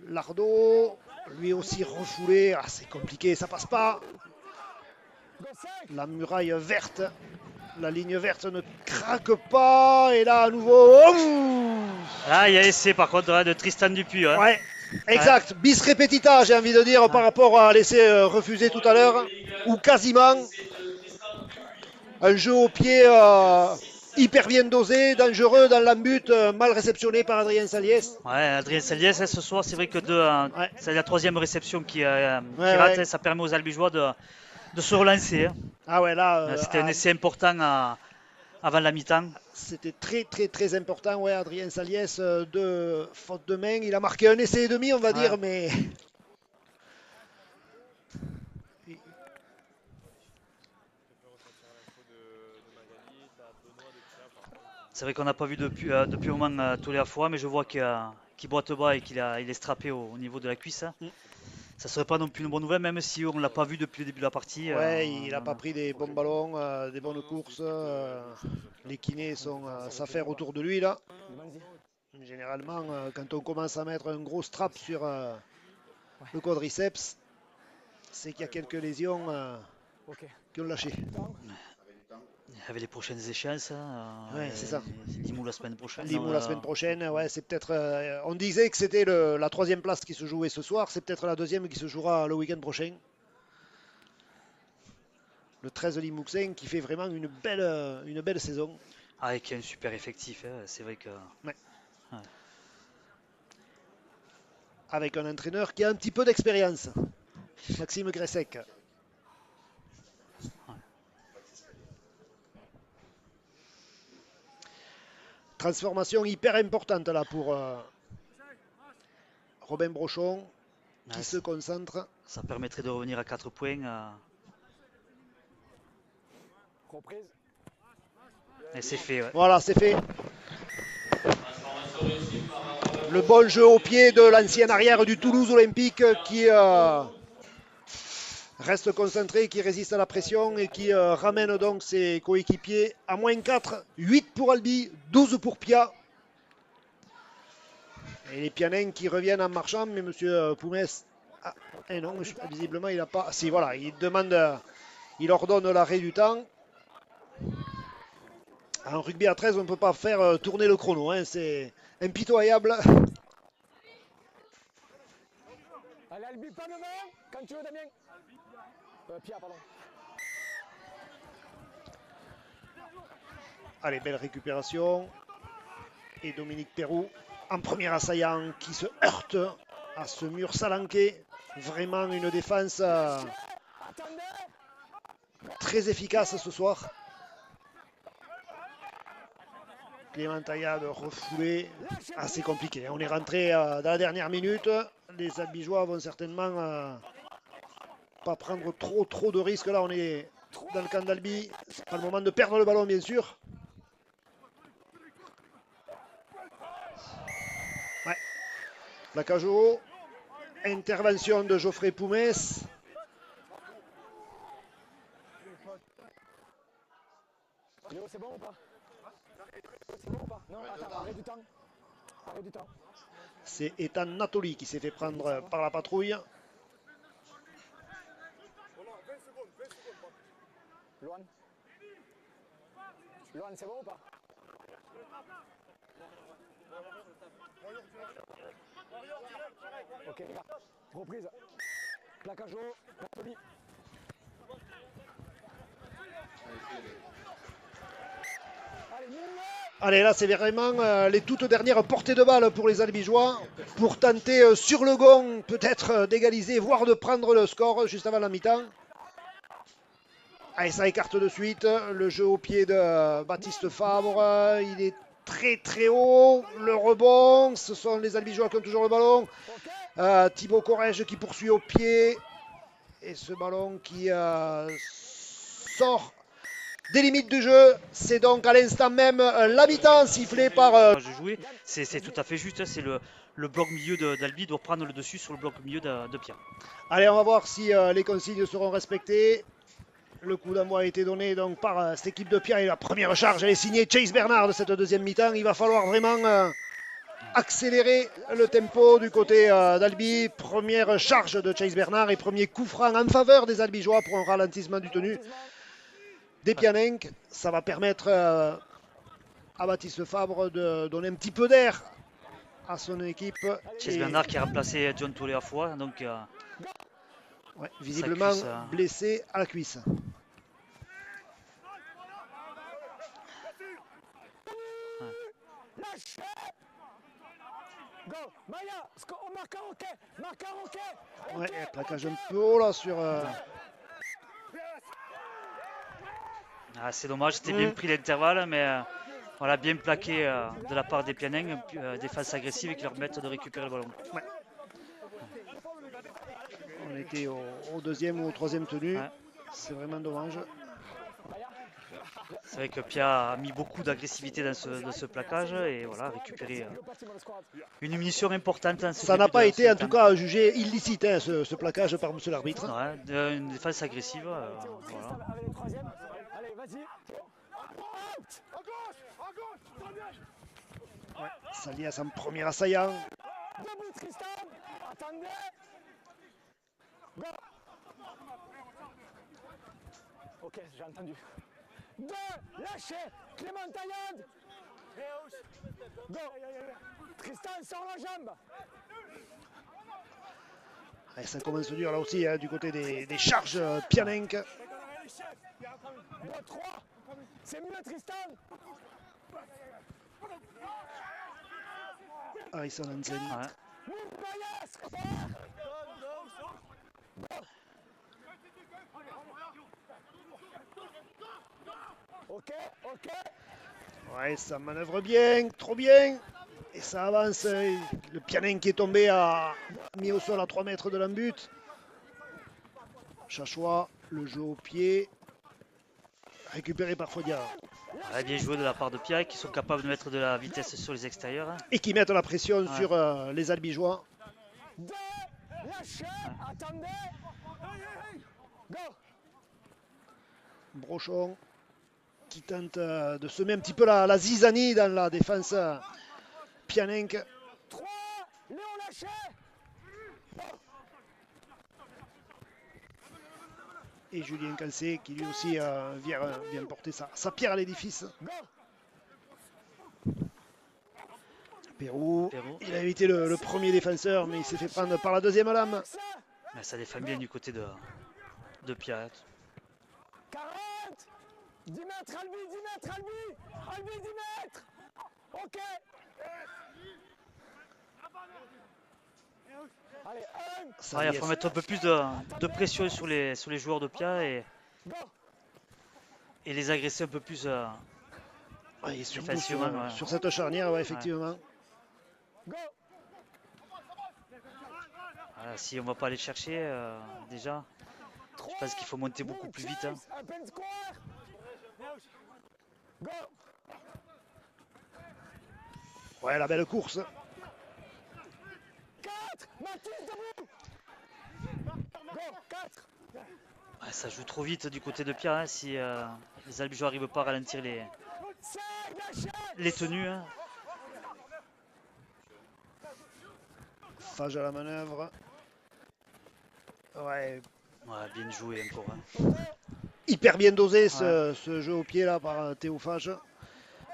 Lardo, lui aussi refoulé. Ah, c'est compliqué, ça passe pas. Go 5. La muraille verte, la ligne verte ne craque pas. Et là, à nouveau. Oh Ah, il y a essai par contre de Tristan Dupuis. Hein. ouais, exact. Bis repetita, j'ai envie de dire, par rapport à l'essai refusé tout à l'heure. Ou quasiment. Un jeu au pied hyper bien dosé, dangereux dans l'embut, mal réceptionné par Adrien Saliès. Ouais, Adrien Saliès, ce soir, c'est vrai que Ouais. c'est la troisième réception qui rate. ouais. Ça permet aux Albigeois de se relancer. Hein. Ah ouais, là, C'était un essai important avant la mi-temps. c'était très important. Ouais, Adrien Saliès, de faute de main. Il a marqué un essai et demi, on va dire, mais. C'est vrai qu'on n'a pas vu depuis un moment tous les fois, mais je vois qu'il boite bas et il est strappé au niveau de la cuisse. Hein. Ça serait pas non plus une bonne nouvelle, même si on ne l'a pas vu depuis le début de la partie. Ouais, il n'a pas pris des bons ballons, des bonnes courses. Les kinés sont à s'affaire autour de lui, là. Généralement, quand on commence à mettre un gros strap sur le quadriceps, c'est qu'il y a quelques lésions Ok. qui ont lâché. Avec les prochaines échéances, Ouais, c'est ça. Limoux la semaine prochaine. Limoux la semaine prochaine, ouais, c'est peut-être. On disait que c'était la troisième place qui se jouait ce soir, c'est peut-être la deuxième qui se jouera le week-end prochain. Le 13 Limouxin qui fait vraiment une belle saison. Avec un super effectif, hein, c'est vrai que. Avec un entraîneur qui a un petit peu d'expérience, Maxime Gressec. Transformation hyper importante là pour Robin Brochon qui Ouais, se concentre. ça permettrait de revenir à 4 points. Reprise. Et c'est fait. Ouais. Voilà, c'est fait. Le bon jeu au pied de l'ancienne arrière du Toulouse Olympique qui reste concentré, qui résiste à la pression et qui ramène donc ses coéquipiers à moins 4, 8 pour Albi, 12 pour Pia. Et les Pianins qui reviennent en marchant, mais monsieur Poumès, ah, et non, visiblement il n'a pas. Si voilà, il demande, il ordonne l'arrêt du temps. En rugby à 13, on ne peut pas faire tourner le chrono, hein, c'est impitoyable. Allez, Albi, pas de main. Quand tu veux, Damien. Pierre, pardon. Allez, belle récupération. Et Dominique Perroux en premier assaillant qui se heurte à ce mur salanqué. Vraiment une défense très efficace ce soir. Clément Taillade refoulé, assez compliqué. On est rentré dans la dernière minute. Les Albigeois vont certainement pas prendre trop de risques. Là, on est dans le camp d'Albi. C'est pas le moment de perdre le ballon, bien sûr. Ouais. Plaquage haut. Intervention de Geoffrey Poumès. Léo, c'est bon ou pas? C'est bon ou pas? Non, attends, arrête du temps. Arrête du temps. C'est Ethan Natoli qui s'est fait prendre par la patrouille. Loan. Loan, c'est bon ou pas? Ok, les gars. Reprise. Plaquage haut. Nathalie. Allez, mille. Allez, là, c'est vraiment les toutes dernières portées de balle pour les Albigeois pour tenter sur le gong, peut-être d'égaliser, voire de prendre le score juste avant la mi-temps. Allez, ça écarte de suite. Le jeu au pied de Baptiste Fabre. Il est très haut. Le rebond. Ce sont les Albigeois qui ont toujours le ballon. Thibaut Corrège qui poursuit au pied. Et ce ballon qui sort des limites du jeu. C'est donc à l'instant même la mi-temps sifflé par... Je jouais, c'est tout à fait juste. C'est le bloc milieu d'Albi doit prendre le dessus sur le bloc milieu de Pierre. Allez, on va voir si les consignes seront respectées. Le coup d'envoi a été donné donc par cette équipe de Pierre et la première charge, elle est signée Chase Bernard de cette deuxième mi-temps. Il va falloir vraiment accélérer le tempo du côté d'Albi. Première charge de Chase Bernard et premier coup franc en faveur des Albigeois pour un ralentissement du tenu des Pianencs. Ça va permettre à Baptiste Fabre de donner un petit peu d'air à son équipe. Chase Bernard qui a remplacé John Tolé à fois, donc ouais, visiblement cuisse, blessé à la cuisse. Lâchez. Go. Maya, on marque un hockey. Marque un hockey. Ouais, plaquage un peu haut là sur... c'est dommage, c'était bien pris l'intervalle, mais voilà, bien plaqué de la part des Pianins, défense agressive et qui leur permettent de récupérer le ballon. Ouais. On était au deuxième ou au troisième tenu. Ouais. C'est vraiment dommage. C'est vrai que Pia a mis beaucoup d'agressivité dans ce plaquage et voilà, récupéré une munition importante. Ça n'a pas été en tout cas jugé illicite hein, ce plaquage par monsieur l'arbitre. Ouais, une défense agressive. Voilà. Avec le troisième. Allez, vas-y. Ouais, Salias en premier assaillant. Debout, Tristan. Attendez. Go. Ok, j'ai entendu. 2, lâchez. Clément Taillade. Go. Tristan, sors la jambe. Ouais, ça commence dur là aussi hein, du côté des charges Pianenc. 2, 3. C'est mieux, Tristan. Harrison Hansen. Ouais. Ok, ok. Ouais, ça manœuvre bien, trop bien. Et ça avance. Le Pianin qui est tombé a mis au sol à 3 mètres de l'embut. Chachois, le jeu au pied. Récupéré par Fodia. Ouais, bien joué de la part de Pierre qui sont capables de mettre de la vitesse sur les extérieurs. Hein. Et qui mettent la pression Ouais. sur les Albigeois. Deux, lâchez, attendez. Go. Brochon qui tente de semer un petit peu la zizanie dans la défense Pianenc. 3, Léon lâchez. Et Julien Cancé qui lui aussi vient porter sa pierre à l'édifice. Go. Pérou, Pérou. il a évité le premier défenseur, mais il s'est fait prendre par la deuxième lame. Ça. Mais ça défend bien du côté de Pierre. 40. 10 mètres, Albi, 10 mètres, Albi. Albi, 10 mètres. Ok. Allez, 1. Ça Ouais, y il est, faut mettre un peu plus de pression sur les joueurs de Pierre Go. et les agresser un peu plus. ouais, et surtout Défensivement, ouais. sur cette charnière, ouais, effectivement. Go. Voilà, si on va pas aller chercher déjà, je pense qu'il faut monter beaucoup plus vite. Hein. Open square. Go. Ouais, la belle course. 4. Mathis, debout. Go. 4. Ouais, ça joue trop vite du côté de Pierre hein, si les Albigeois n'arrivent pas à ralentir 5, lâchez. les tenues. Hein. Fage à la manœuvre. Ouais, Ouais, bien joué encore. Hein. hyper bien dosé ce jeu au pied là par Théo Fage.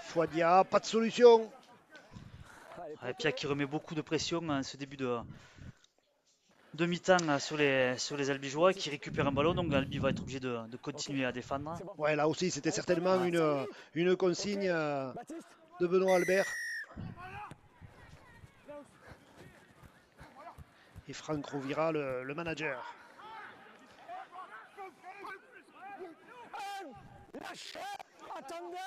Foidia, pas de solution. Ouais, Pierre qui remet beaucoup de pression en ce début de mi-temps sur les Albigeois qui récupèrent un ballon. Donc Albi va être obligé de continuer à défendre. C'est bon. Ouais, là aussi, c'était certainement une consigne Baptiste. de Benoît Albert. Et Franck Rovira, le manager. 1. Lâchez. Attendez.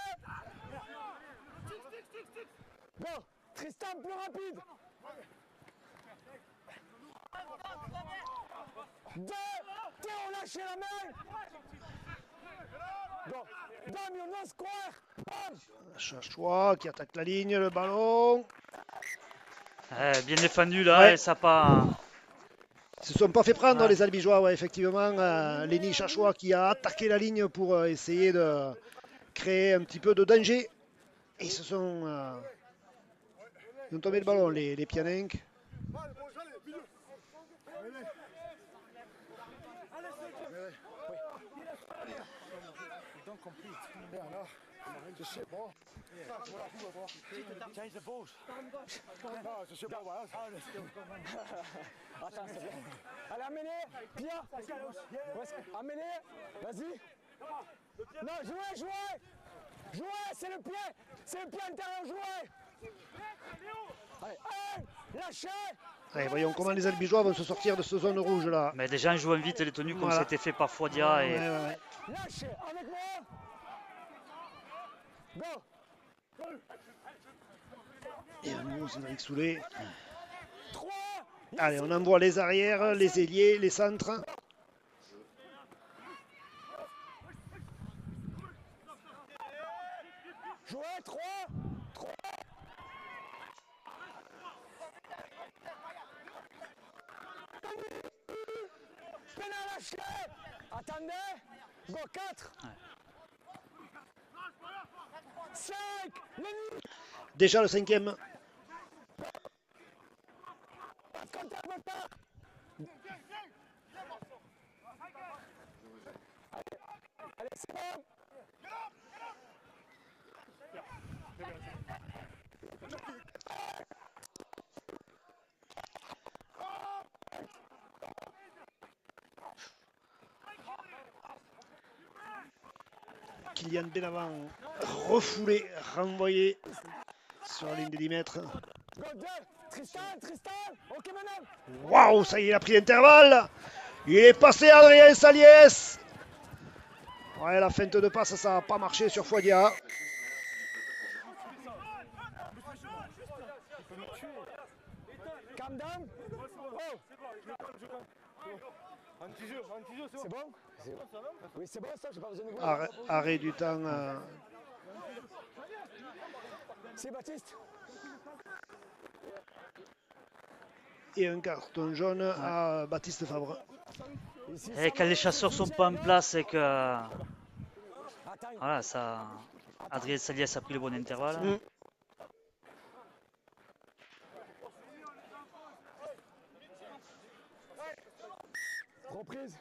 Go. Tristan, plus rapide. 2. Théo, lâchez la main. Go. Damien, no square. Bam. Chachois qui attaque la ligne, le ballon. Ouais, bien défendu là, Ouais. et ça pas. Ils se sont pas fait prendre Ouais. les Albigeois, ouais, effectivement. Lenny Chachois qui a attaqué la ligne pour essayer de créer un petit peu de danger. Et ils se sont. Ils ont tombé le ballon, les Pianenc. Don't compete. Yeah, no. Just sit ball. Change the balls. No, it's a shit ball. Attends, c'est bien. Allez, amenez. Pierre. Amenez. Vas-y. Non, jouez, jouez. Jouez, c'est le pied. C'est le pied intérieur, jouez. Allez, 1. Lâchez. Allez, voyons comment les Albigeois vont se sortir de cette zone rouge là. Mais déjà en jouant vite les tenues comme Voilà. c'était fait par Fodia et Ouais. Lâchez. Avec moi. Go. Et à nouveau, Cédric Soulet. 3. Allez, on envoie les arrières, les ailiers, les centres. Jouez, 3. 3. Pénal lâché. Attendez. Go, 4. 5. Lenny. Déjà le cinquième. Contact, contact. Allez, c'est bon. Kylian Benavent refoulé, renvoyé sur la ligne des 10 mètres. Go, 2. Tristan, Tristan. Ok, maintenant. Waouh, ça y est, il a pris l'intervalle. Il est passé Adrien Saliès. Ouais, la feinte de passe, ça n'a pas marché sur Foidia. calm down. Oh, Anti-jeu, c'est c'est bon. bon? Oui, c'est bon ça, j'ai pas besoin de vous. Arrêt du temps. C'est Baptiste. Et un carton jaune à Baptiste Fabre. Ici, Et quand les chasseurs sont pas en place et que attends, voilà, ça, Adrien Saliès a pris le bon intervalle. Mm. reprise.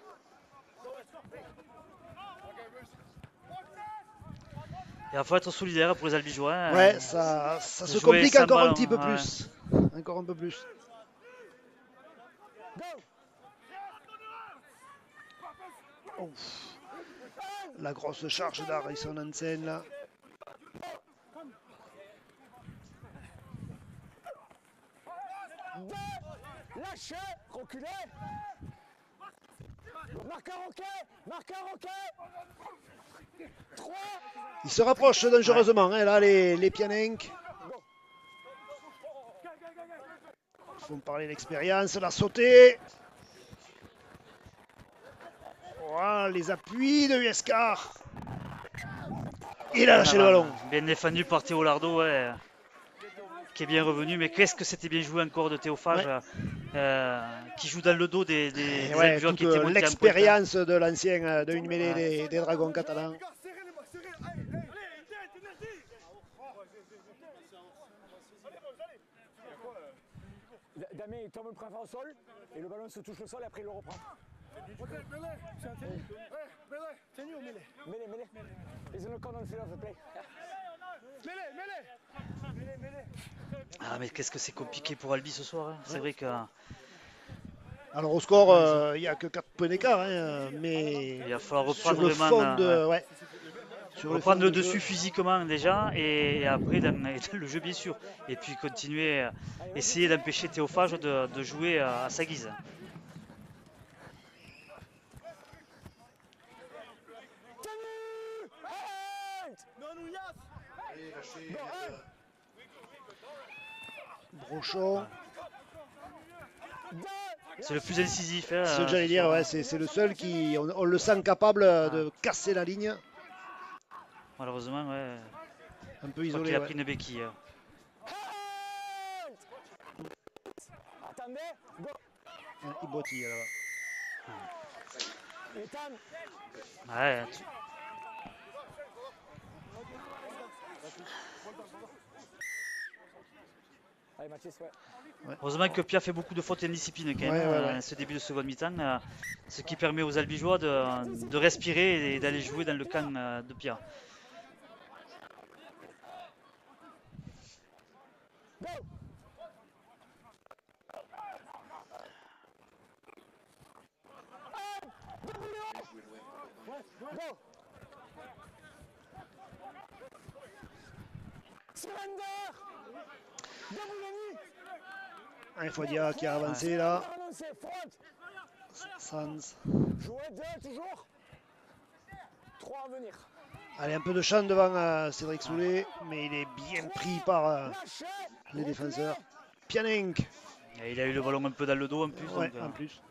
Il va falloir être solidaire pour les Albigeois. Hein. Ouais, ça se jouer complique sans encore un ballon, petit peu ouais. plus. Encore un peu plus. Go. Oh. La grosse charge d'Harrison Hansen là. Deux. Lâchez. Reculez. Marqueur OK. Marqueur OK. 3. Il se rapproche dangereusement, hein, là, les Pianenques. Ils font parler l'expérience, la sautée. Voilà, les appuis de Huescar. Il a lâché le ballon. Bien défendu par Théo Lardo, ouais, qui est bien revenu. Mais qu'est-ce que c'était bien joué encore de Théophage, qui joue dans le dos des Et ouais, Albigeois toute qui étaient montés en pointe, hein. l'expérience de l'ancien de une mêlée des Dragons catalans. Damien il tombe le premier au sol et le ballon se touche le sol et après il le reprend. Mêlée. Is in the corner field of the play. Ah, mais qu'est-ce que c'est compliqué pour Albi ce soir. Hein. C'est vrai que Alors au score, il n'y a que 4 points d'écart, hein, mais il va falloir sur reprendre le vraiment. fond de... Ouais. Sur le Reprendre fond le de dessus jeu. physiquement déjà et après dans le jeu bien sûr. Et puis continuer, essayer d'empêcher Théophage de jouer à sa guise. Brochon. C'est le plus incisif. Hein, Ce que j'allais dire, ouais, c'est le seul qui, on le sent capable de casser la ligne. Malheureusement, ouais. Un peu Je crois isolé. qu'il a Ouais. pris une béquille. Hein. Attendez. Go. Il boitille là-bas. Ethan. Ouais, Allez Mathis, ouais. heureusement que Pia fait beaucoup de fautes indisciplines quand même, Ouais. ce début de seconde mi-temps, ce qui permet aux Albigeois de respirer et d'aller jouer dans le camp de Pia. Go. Go. Surrender. Il faut dire qui a avancé là. Sans. Jouez 2 toujours. 3 à venir. Allez, un peu de champ devant Cédric Soulet, mais il est bien pris par les défenseurs. Pianenc. Et il a eu le ballon un peu dans le dos en plus. Ouais, Donc, en plus.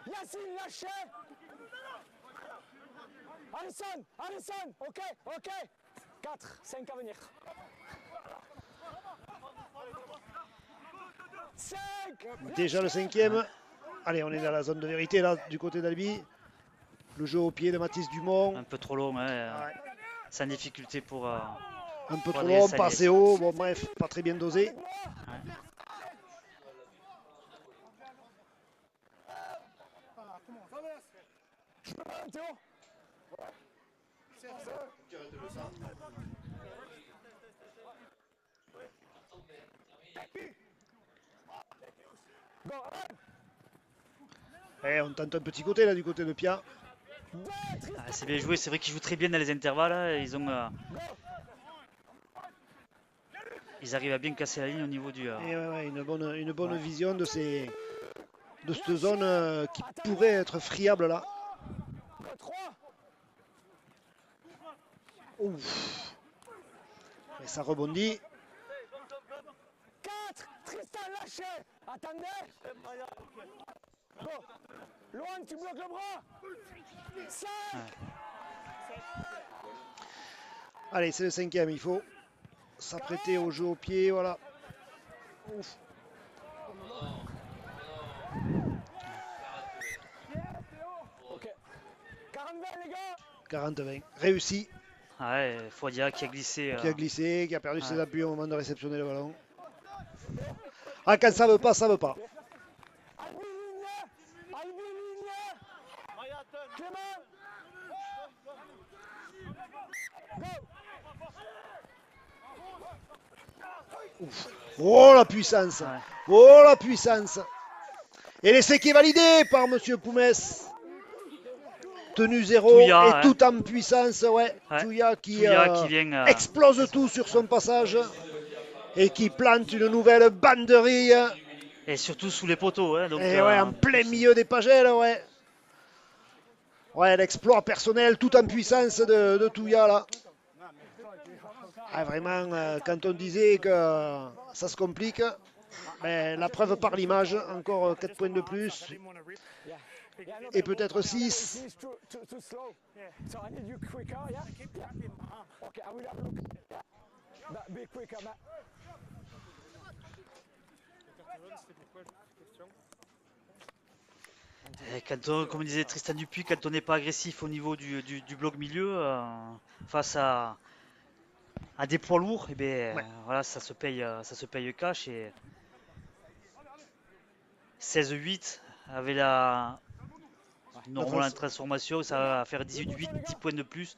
Yacine, lâchez. Allison, ok. 4, 5 à venir. 5. Déjà le 5e. Allez, on est dans la zone de vérité là, du côté d'Albi. Le jeu au pied de Mathis Dumont. un peu trop long, hein, Ouais. sans difficulté pour. Un peu trop Adrien long, Saliès. pas assez haut. Bon, bref, pas très bien dosé. Théo. Go. On tente un petit côté là, du côté de Pia. C'est bien joué, c'est vrai qu'ils jouent très bien dans les intervalles. Hein, ils arrivent à bien casser la ligne au niveau du. Et ouais, une bonne vision de cette zone qui pourrait être friable là. 3. Ouf. Et ça rebondit. 4. Tristan, lâchez. Attendez. Go. Loin, tu bloques le bras. 5. Allez, c'est le 5e. Il faut s'apprêter au jeu au pied. Voilà. Ouf. Ok. 40-20, les gars. 40-20. Réussi. Ouais, Fodia qui a glissé. Qui a glissé, qui a perdu ses Ouais. appuis au moment de réceptionner le ballon. Ah, quand ça veut pas, ça veut pas. Albi, ligne. Albi, ligne. Clément. Go. Oh la puissance. Ouais. Oh la puissance. Et l'essai qui est validé par Monsieur Poumès. Tenue 0 Touya, et ouais. tout en puissance. Ouais. Ouais. Touya qui, Touya qui vient. explose tout sur son passage et qui plante une nouvelle banderille. Et surtout sous les poteaux. Hein, donc, Et ouais, en plein milieu des pagelles, ouais. Ouais, l'exploit personnel tout en puissance de Touya là. Ah, vraiment, quand on disait que ça se complique, ben, la preuve par l'image, encore 4 points de plus. Et peut-être 6. He's too slow. So I need you quicker, yeah? Okay, I will have a look. But be quicker, man. Et quand on, comme disait Tristan Dupuis, quand on n'est pas agressif au niveau du bloc milieu, face à des poids lourds, et ben, Ouais. voilà, ça se paye cash. Et 16-8 avec une normale transformation, ça va faire 18-8, 10 points de plus.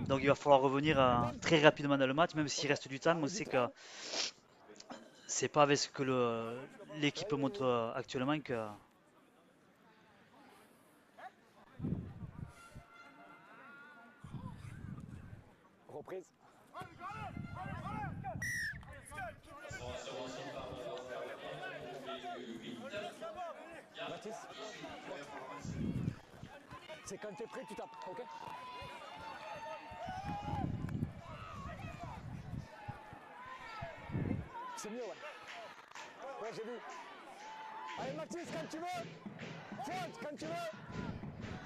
Donc il va falloir revenir très rapidement dans le match, même s'il reste du temps. On sait que c'est pas avec ce que l'équipe montre actuellement que. Reprise. Baptiste. C'est quand t'es prêt, tu tapes, ok? C'est mieux, ouais. Ouais, j'ai vu. Allez, Mathis, quand tu veux. Faute, quand tu veux.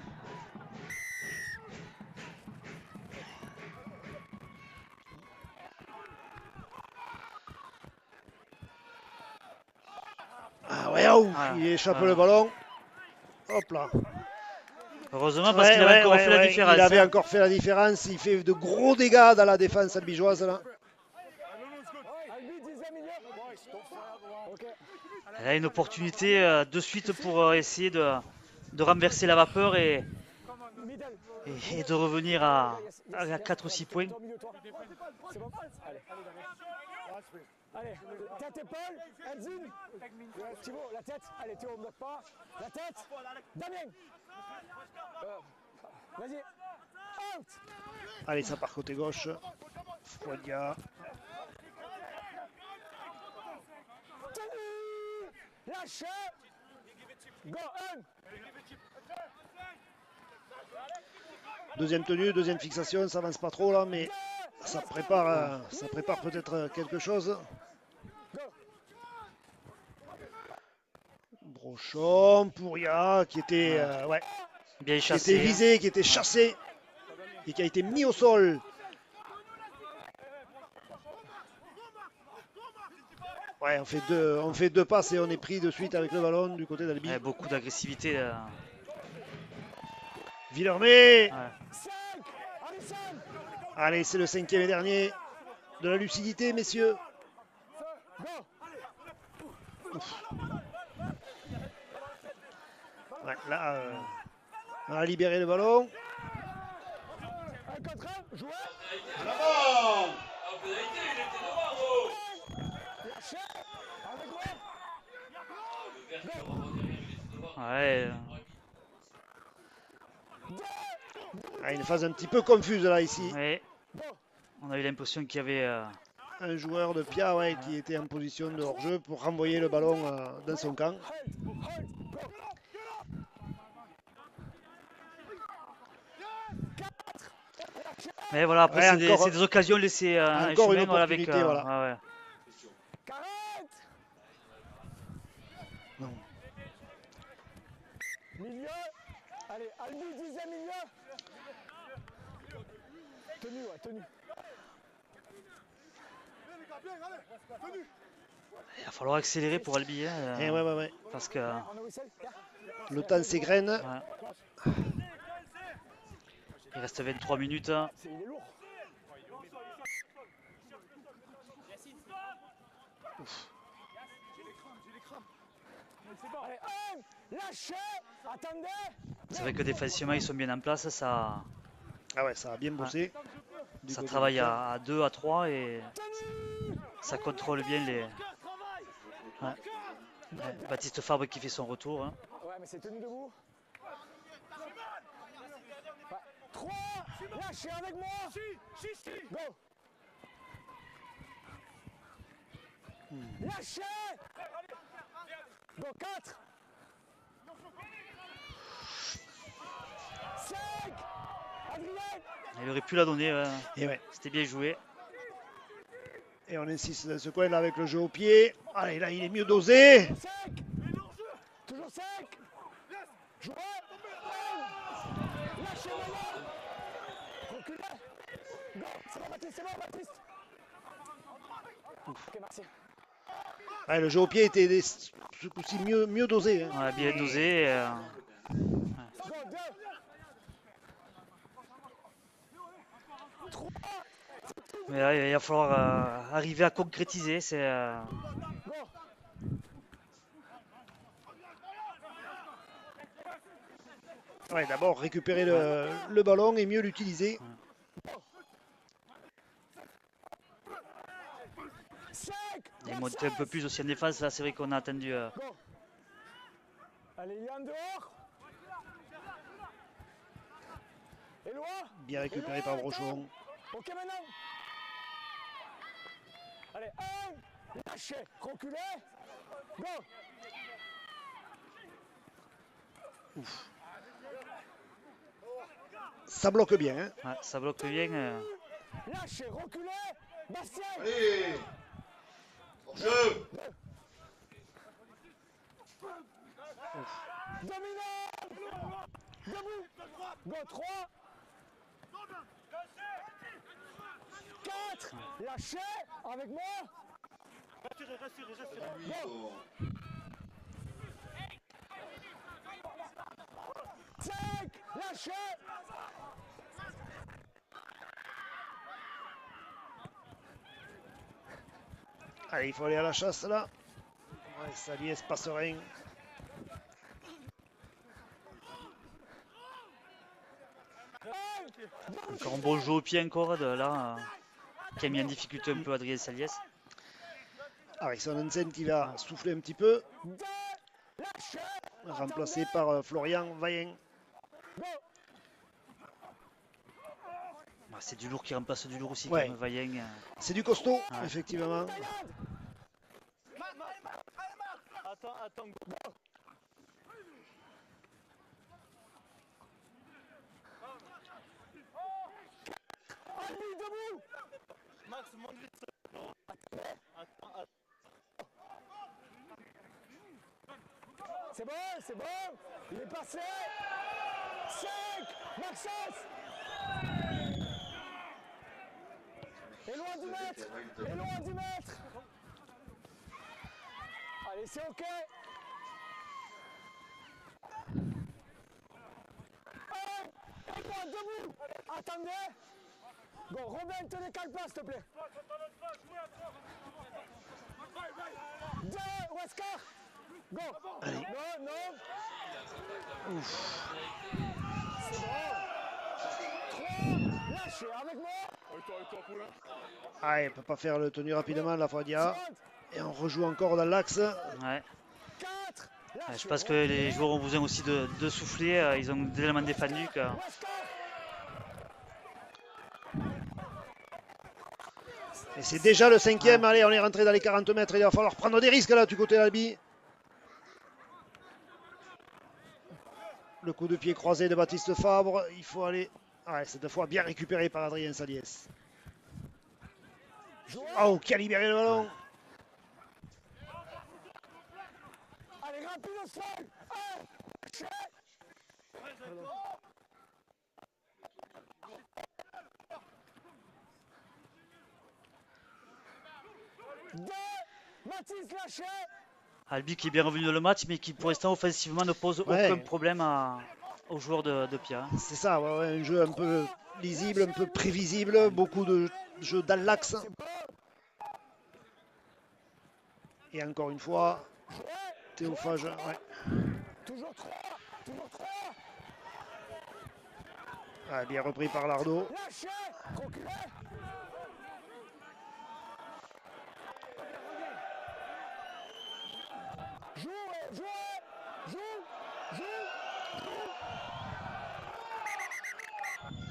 Ah ouais, ouf, Ah, il échappe ah. le ballon. Hop là. Heureusement parce Ouais, qu'il avait ouais, encore ouais, fait la ouais, différence. il avait hein. encore fait la différence. Il fait de gros dégâts dans la défense albigeoise là. Albi, 10e milieu. Ok. Elle a une opportunité de suite pour essayer de renverser la vapeur et Middle. de revenir à 4 ou 6 points. Toi, au milieu, toi. C'est bon? Allez. Allez, tête épaule, Enzine. Thibaut, la tête. Allez, Théo, ne bloque pas. La tête. Damien. Vas-y. Out. Allez, ça part côté gauche. Fodia. Tenue. Lâchez. Go, un. Deuxième tenue, deuxième fixation. Ça avance pas trop là, mais ça prépare peut-être quelque chose. Brochon, Pouria, qui était, ouais, Bien qui chassé. était visé, qui était chassé et qui a été mis au sol. Ouais, on fait deux passes et on est pris de suite avec le ballon du côté d'Albi. Ouais, beaucoup d'agressivité. Villermé. Ouais. 5. Harrison. Allez, c'est le 5e et dernier. De la lucidité, messieurs. Go. Ouais, là, on a libéré le ballon. 1 contre 1. Jouez. Lâchez. Avec moi. Ouais. Ah, une phase un petit peu confuse là ici. Ouais. On a eu l'impression qu'il y avait. Un joueur de Pia, ouais, qui était en position de hors-jeu pour renvoyer le ballon dans son camp. Mais voilà, après, Ouais, encore- c'est des occasions laissées un encore une chemin voilà, avec. opportunité, voilà. Ouais, ouais. Qu'arrête. Non. Milieu. Allez, Albi, 10e milieu. Tenue, ouais, tenue. Il va falloir accélérer pour Albi. Hein, Eh ouais. parce que. On a Wissel. Le temps s'égrène. Ouais. Il reste 23 minutes. Hein. Il est lourd. Allez, lâchez. Attendez. C'est vrai que défensivement, ils sont bien en place. Ça Ah ouais, ça a bien bossé. Du côté travaille de Pierre. à 2, à 3 et ça contrôle bien les. Ouais. Ouais, Baptiste Fabre qui fait son retour. Hein. Ouais, mais c'est tenu debout. 3. Lâchez avec moi. Go. Lâchez. Go, 4. 5. Adrien. Il aurait pu la donner. Et ouais. C'était bien joué. Et on insiste dans ce coin là avec le jeu au pied. Allez, là, il est mieux dosé. 5. Toujours 5. Jouez. Lâchez maintenant. Reculez. Go. C'est bon, Baptiste. Ok, merci. Ouais, le jeu au pied était ce coup-ci mieux dosé. Hein. Ouais, bien dosé. Go, 2. 3. Mais là, il va falloir arriver à concrétiser. C'est. Go. Ouais, d'abord récupérer le ballon et mieux l'utiliser. 5. Il monte un peu plus aussi en défense. Là, c'est vrai qu'on a attendu. Go. Allez, il est en dehors. Éloi. Bien récupéré par Brochon. Ok, maintenant. Allez, 1. Lâchez. Reculez. Go. Ça bloque bien. Hein. Ouais, ça bloque bien. Lâchez. Reculez. Bastien. Allez, hors-jeu. Dominant. Debout. Go, 3. 4. Lâchez. Avec moi. Go. 5. Lâchez. Allez, il faut aller à la chasse là. Ouais, ça lui se passe rien. Encore un bon jeu au pied encore de là. Qui a mis en difficulté un peu Adrien Saliès. Avec son Hansen qui va souffler un petit peu. 2. Lâchez. Remplacé par Florian Vaillant. Go. C'est du lourd qui remplace du lourd aussi. Ouais. Comme Vaillant. C'est du costaud, Ouais. effectivement. Attends. Go. Albi, debout. C'est bon. Il est passé. 5. Maxence. Et loin du mètre. Allez, c'est ok. 1. Et moi, debout. Attendez. Go, Robin, te décale pas, s'il te plaît. 2. Wesker. Go. Allez. Non. Ouf. C'est bon. 3. Lâchez avec moi. Ah, il ne peut pas faire le tenu rapidement, la Fadia. 30. Et on rejoue encore dans l'axe. Ouais. 4. Ouais, je pense que les joueurs ont besoin aussi de souffler. Ils ont tellement défendu que. Et c'est déjà le 5e. Allez, on est rentré dans les 40 mètres. Il va falloir prendre des risques là du côté d'Albi. Le coup de pied croisé de Baptiste Fabre. Il faut aller Ouais, cette fois bien récupéré par Adrien Saliès. Jouez. Oh, qui a libéré le ballon. Allez, rapide au sol. Un. Lâchez. Deux. Mathis lâché. Albi qui est bien revenu dans le match, mais qui pour l'instant offensivement ne pose Ouais. aucun problème aux joueurs de Pia. C'est ça, ouais, ouais, un jeu un peu lisible, un peu prévisible, beaucoup de jeux dans l'axe. Et encore une fois, Théophage, ouais. Toujours 3. Toujours 3. Ouais, bien repris par Lardo. Lâchez. Reculez. Jouez. Jouez. Joue. Joue.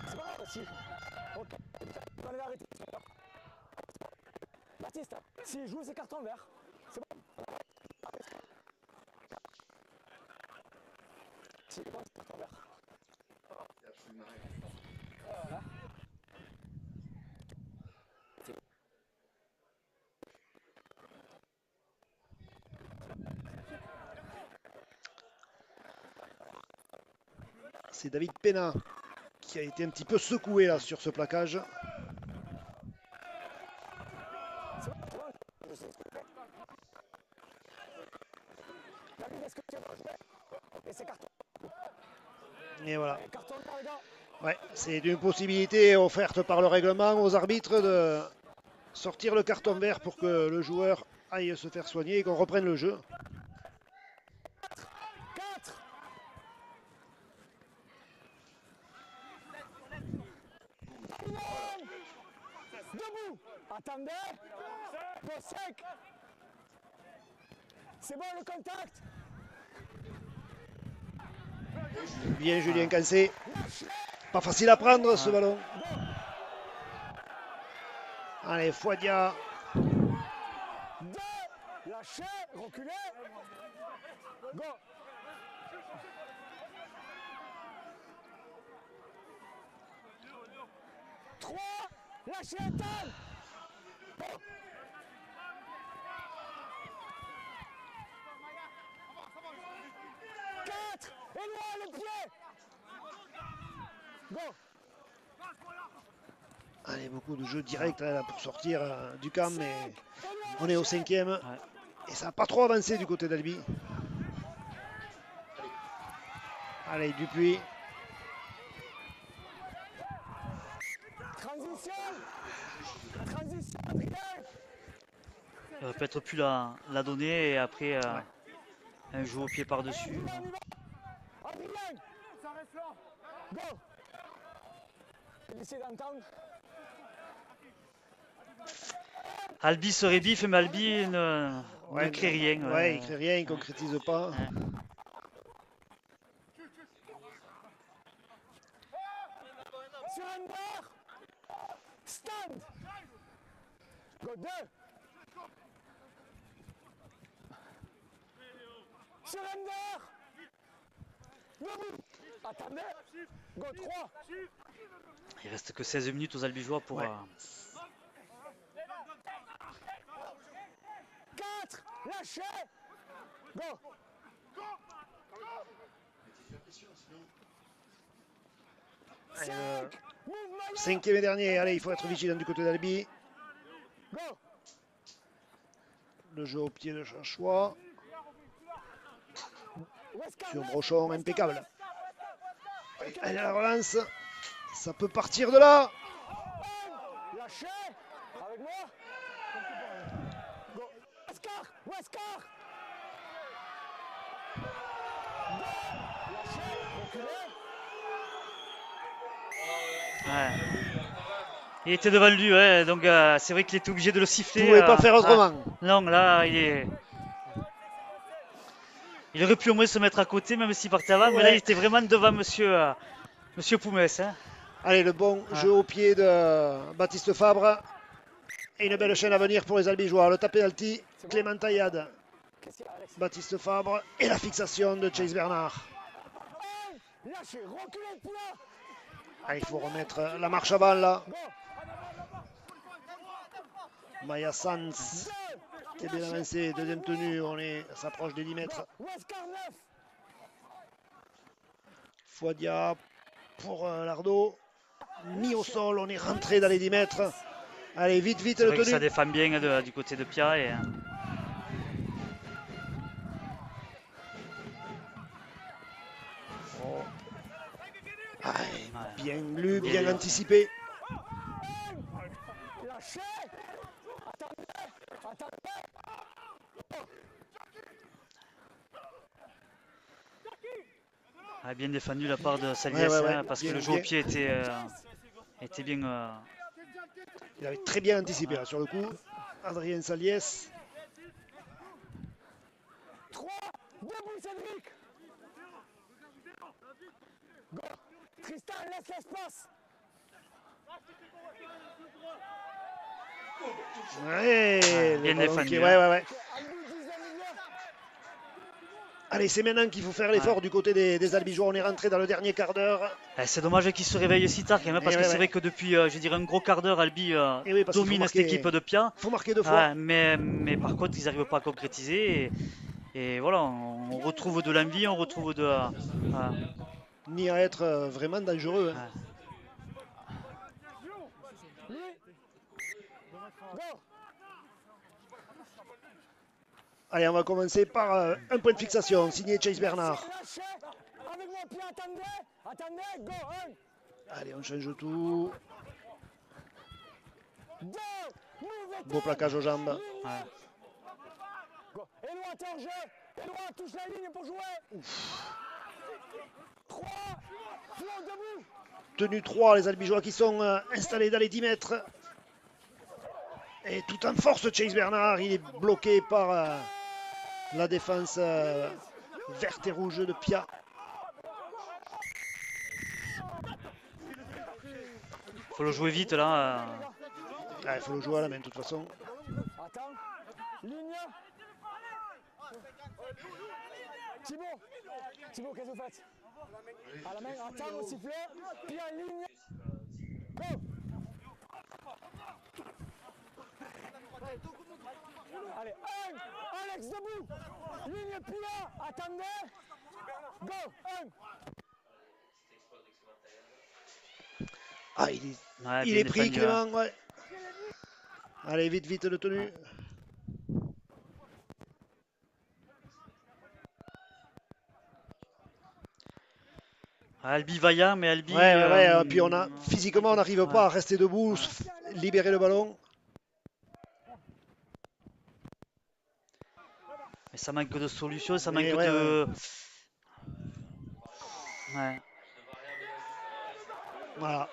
C'est pas grave aussi. Ok. On va arrêter. Baptiste, s'il joue, c'est carton vert. C'est bon. S'il est bon, c'est carton vert. Voilà. C'est David Pena qui a été un petit peu secoué là sur ce plaquage. C'est bon, c'est bon. Je sais ce que je fais. David, est-ce que tu veux jouer? Et c'est carton. Et voilà. Carton vert, les gars. Ouais, c'est une possibilité offerte par le règlement aux arbitres de sortir le carton vert pour que le joueur aille se faire soigner et qu'on reprenne le jeu. 4. Debout. Attendez. Bon, sec. C'est bon le contact. Bien Julien Cancé. Pas facile à prendre ce ballon. Allez, Fouadia. 2. Lâchez. Reculez. Go. 3. Lâchez Ethan. Et loin le pied. Go. Allez, beaucoup de jeux directs là, pour sortir du camp, mais on est au 5e. Et ça n'a pas trop avancé du côté d'Albi. Allez, Dupuis. Transition. Transition. Adrien. Il aurait peut-être pu la donner et après un jeu au pied par-dessus. Adrien. Go. Essayez d'entendre. Albi serait bif, mais Albi ne crée rien. Ouais, il crée rien, il ne concrétise pas. Sur un bar. Stand. Go 2. Surrender. Debout. Attendez. Go 3. Il reste que 16 minutes aux Albigeois pour... Ouais. 4. Lâchez. Go. Allez, 5. Mouvement. 5e et dernier. Allez, il faut être vigilant du côté d'Albi. Go. Le jeu au pied de Chanchois. Westcott. Sur Brochon, impeccable. Allez, la relance. Ça peut partir de là. Lâchez. Avec moi. Go. Westcott. Westcott. Lâchez. Reculez. Ouais. Il était devant lui, ouais, donc c'est vrai qu'il était obligé de le siffler. Il ne pouvait pas faire autrement. Non, là, il aurait pu au moins se mettre à côté, même s'il partait avant, mais là, il était vraiment devant monsieur Poumès. Hein. Allez, le bon jeu au pied de Baptiste Fabre. Et une belle chaîne à venir pour les Albigeois. Le tapé alti, Clément Taillade, Qu'est-ce qu'il y a, Alex? Baptiste Fabre et la fixation de Chase Bernard. Lâchez. Reculez le plat. Ah, il faut remettre la marche avant là. Maya Sanz qui est bien avancé. Deuxième tenue, s'approche des 10 mètres. Fouadia pour Lardo. Mis au sol, on est rentré dans les 10 mètres. Allez, vite, vite C'est le vrai que ça tenue. défend bien du côté de Pia. Et, Oh. Ah, ouais. bien lu, Bien bien lu. anticipé. Lâchez. Attendez. Attendez. Ah, bien défendu la part de Saliès, ouais. parce Bien, que le jeu au bien. pied était bien. Il avait très bien anticipé là, sur le coup. Adrien Saliès. 3. Debout, Cédric. Go. Tristan, laisse l'espace. Ouais, bien le ballon défendu, qui- hein. ouais. Albi, 10e milieu. Allez, c'est maintenant qu'il faut faire l'effort du côté des Albigeois. On est rentré dans le dernier quart d'heure. C'est dommage qu'ils se réveillent si tard quand même, parce que c'est vrai que depuis, je dirais, un gros quart d'heure, Albi Et oui, parce qu'il faut domine marquer- cette équipe de Pia. Il faut marquer 2 fois. Mais par contre, ils n'arrivent pas à concrétiser. Et voilà, on retrouve de l'envie, on retrouve de. Ni à être vraiment dangereux. Hein. Lui. Go. Allez, on va commencer par un point de fixation, signé Chase Bernard. Lâchez. Avec mon pied, attendez. Attendez. Go. 1. Allez, on change tout. 2. Beau plaquage aux jambes. Ouais. Go. Éloi, t'es en jeu. Éloi, touche la ligne pour jouer. 3. Flo, debout. Tenue 3, les Albigeois qui sont installés dans les 10 mètres. Et tout en force, Chase Bernard, il est bloqué par la défense verte et rouge de Pia. Faut le jouer vite là. Il faut le jouer à la main de toute façon. Attends. Ligne. Thibaut, qu'est-ce que vous faites? À la main, attends au sifflet. Puis en ligne. Go. Allez, 1. Alex, debout. Ligne Pia. Attendez. Go. 1. Ah, il est, Ouais, il bien est pris, défendu, hein. Clément. Ouais. Allez, vite, vite, le tenue. Albi vaillant, mais Albi. Ouais. Puis physiquement, on n'arrive pas à rester debout, libérer le ballon. Mais ça manque de solutions, ça manque Mais de. Ouais. Voilà.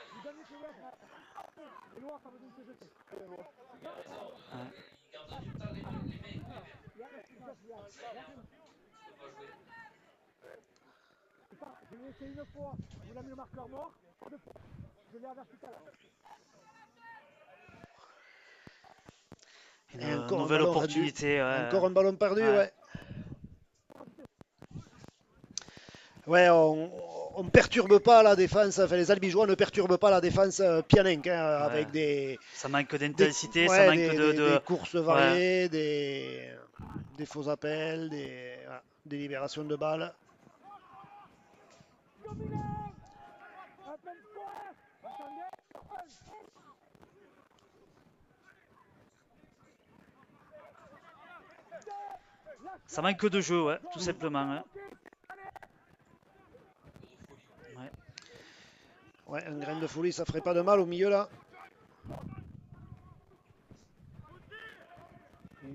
Je l'ai essayé une fois, vous l'avez mis le marqueur mort, je l'ai averti tout à l'heure. Une encore un nouvelle ballon opportunité. Ouais. Encore un ballon perdu, Ouais. ouais. Ouais, on ne perturbe pas la défense, enfin les Albigeois ne perturbent pas la défense pianenque, hein, avec des... Ça manque d'intensité, ouais, ça manque des courses variées, des faux appels, des libérations de balles. Ça manque de jeu, ouais, tout simplement. Hein. Ouais, un grain de folie, ça ferait pas de mal au milieu là.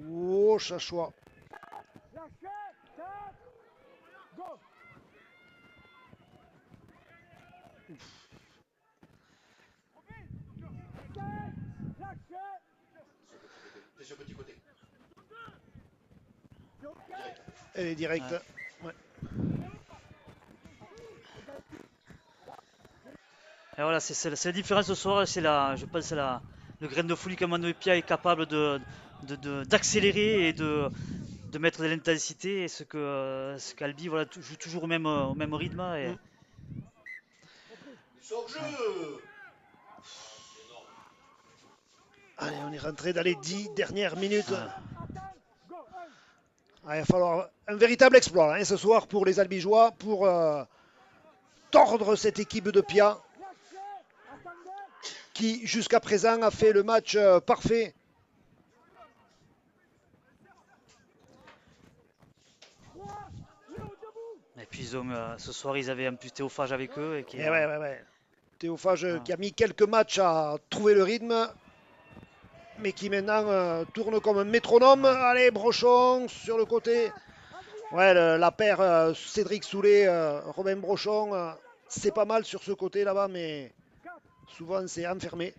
Oh, Chachois. C'est sur petit côté. Elle est directe. Ouais. Et voilà, c'est la différence ce soir, je pense c'est le grain de folie que Manu Pia est capable d'accélérer et de mettre de l'intensité, et ce qu'Albi voilà, joue toujours au même rythme. Et... Sors-jeu. Allez, on est rentré dans les 10 dernières minutes. Ah. Ah, il va falloir un véritable exploit hein, ce soir pour les Albigeois, pour tordre cette équipe de Pia qui jusqu'à présent a fait le match parfait. Et puis ils ont, ce soir, ils avaient un plus Théophage avec eux. Et qui, Et ouais. Théophage Ah. qui a mis quelques matchs à trouver le rythme, mais qui maintenant tourne comme un métronome. Allez, Brochon sur le côté. Ouais, la paire Cédric Soulet, Robin Brochon, c'est pas mal sur ce côté là-bas, mais souvent c'est enfermé.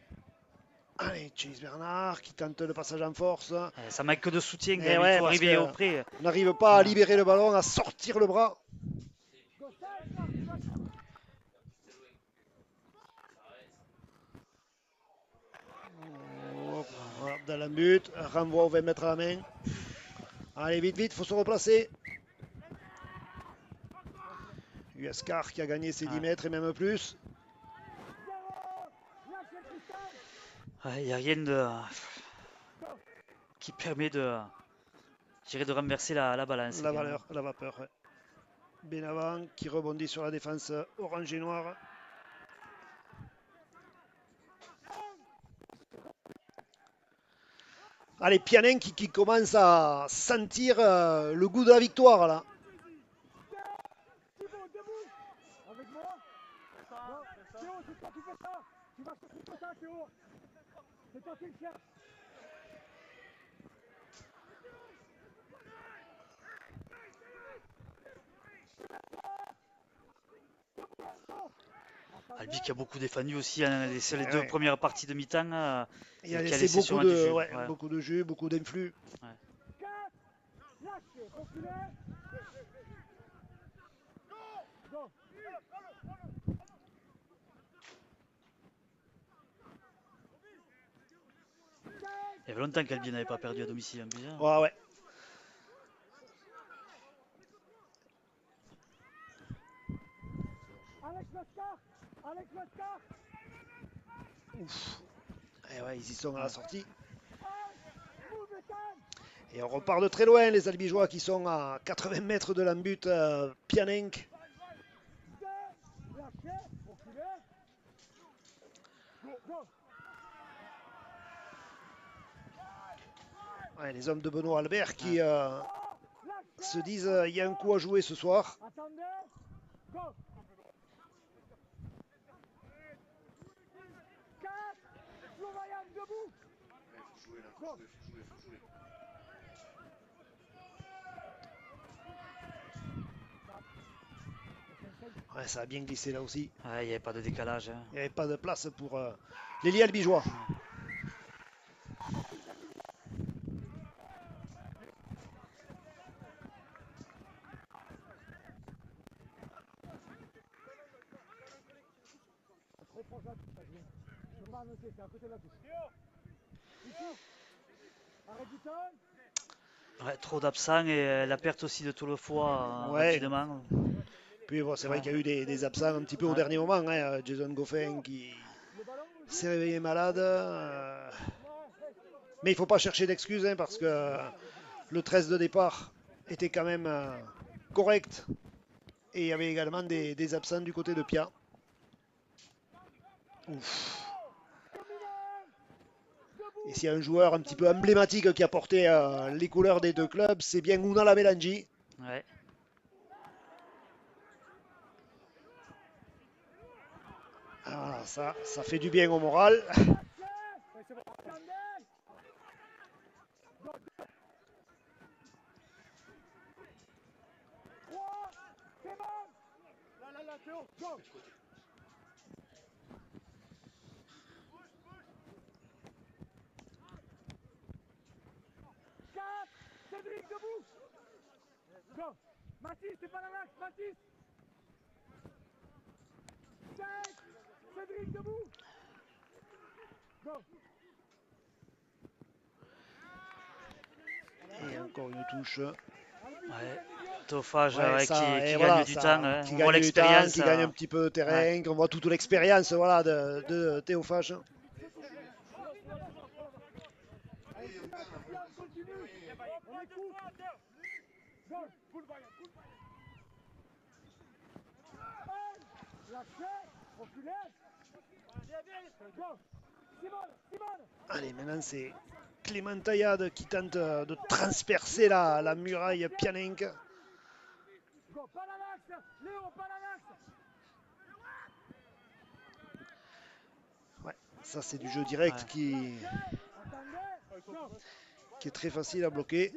Allez, Chase Bernard qui tente le passage en force. Ça manque que de soutien. Eh Il ouais, faut parce arriver que auprès. on n'arrive pas à libérer le ballon, à sortir le bras. Voilà, dans la but, renvoi au 20 mètres à la main. Allez, vite, il faut se replacer. USCAR qui a gagné ses 10 mètres et même plus. Il n'y a rien de qui permet de, de renverser la balance. La valeur, la vapeur. Ouais. Benavent qui rebondit sur la défense orange et noire. Allez, Pianin qui commence à sentir le goût de la victoire là. Albi qui a beaucoup défendu aussi hein, sur les deux premières parties de mi-temps. Il a qui a laissé laissé beaucoup sûrement de, du jus, beaucoup de jus, beaucoup d'influx. Il y avait longtemps qu'Albi n'avait pas perdu à domicile. Bizarre. Ouais. Ouf. Et ouais, ils y sont à la sortie. Et on repart de très loin, les Albigeois qui sont à 80 mètres de l'embut Pianenc. Ouais, les hommes de Benoît Albert qui se disent il y a un coup à jouer ce soir. Ouais, ça a bien glissé là aussi. Ouais, il n'y avait pas de décalage. Hein. Il n'y avait pas de place pour les Albigeois. Ouais, trop d'absents et la perte aussi de tout le foie rapidement. Puis bon, c'est vrai qu'il y a eu des absents un petit peu au dernier moment. Hein. Jason Goffin qui s'est réveillé malade. Mais il ne faut pas chercher d'excuses hein, parce que le 13 de départ était quand même correct. Et il y avait également des absents du côté de Pia. Ouf. Et s'il y a un joueur un petit peu emblématique qui a porté les couleurs des deux clubs, c'est bien Ouna Lamelangi. Ouais. Voilà, ça fait du bien au moral. Cédric, debout. Go. Mathis, c'est pas la max, Mathis. Cédric, debout. Go. Et encore une touche. Ouais. Théophage Ouais, qui et gagne voilà, du ça, temps, hein. qui On gagne voit du temps, l'expérience. qui gagne un petit peu de terrain, on voit toute l'expérience voilà, de Théophage. Allez, maintenant c'est Clément Taillade qui tente de transpercer la muraille Pianenc. Ouais, ça c'est du jeu direct qui est très facile à bloquer.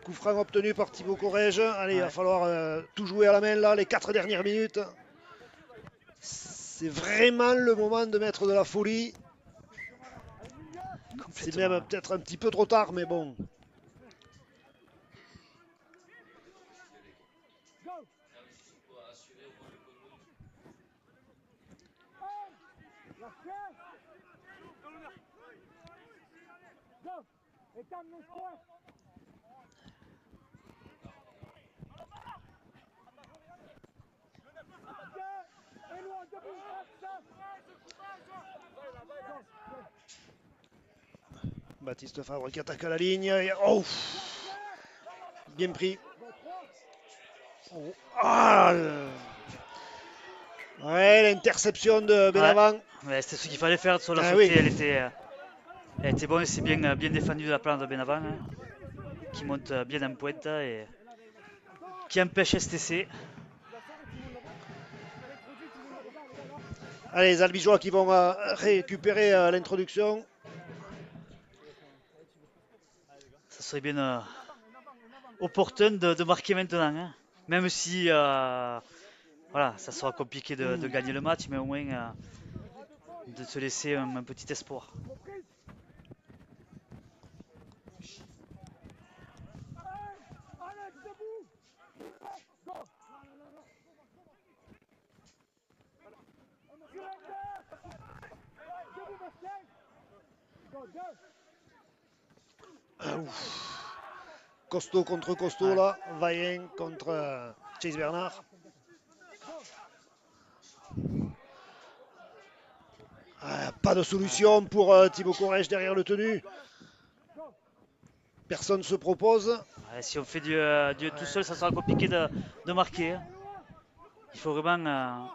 Coup franc obtenu par Thibaut Corrège. Allez, il va falloir tout jouer à la main là, les 4 dernières minutes. C'est vraiment le moment de mettre de la folie. C'est même peut-être un petit peu trop tard, mais bon. Baptiste Fabre qui attaque à la ligne. Et, oh, bien pris. Oh, ah, ouais, l'interception de Benavan. Ouais, c'était ce qu'il fallait faire sur la Ah, sautée. oui. Elle était bonne et c'est bien défendu de la part de Benavan, hein, qui monte bien en pointe et qui empêche STC. Allez, les Albigeois qui vont récupérer l'introduction. Ça serait bien opportun de marquer maintenant, hein. Même si voilà, ça sera compliqué de gagner le match, mais au moins de se laisser un petit espoir. Costaud contre costaud là, Vaillant contre Chase Bernard. Pas de solution pour Thibaut Corrège derrière le tenu. Personne ne se propose. Ouais, si on fait du tout seul, ça sera compliqué de marquer, hein. Il faut vraiment...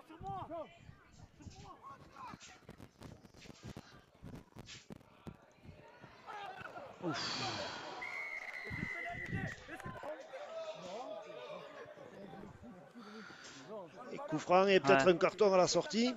Et coup franc et peut-être un carton à la sortie.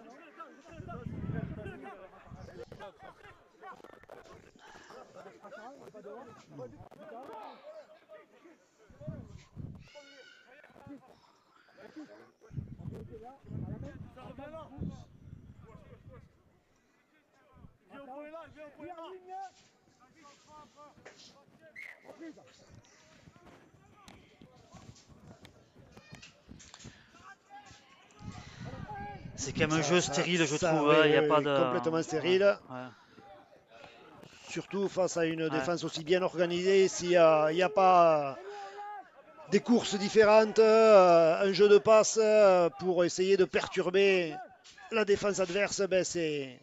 C'est quand même un jeu stérile, je trouve. Oui, Il y a pas de... complètement stérile. Ouais. Surtout face à une défense aussi bien organisée. S'il n'y a pas des courses différentes, un jeu de passe pour essayer de perturber la défense adverse, ben c'est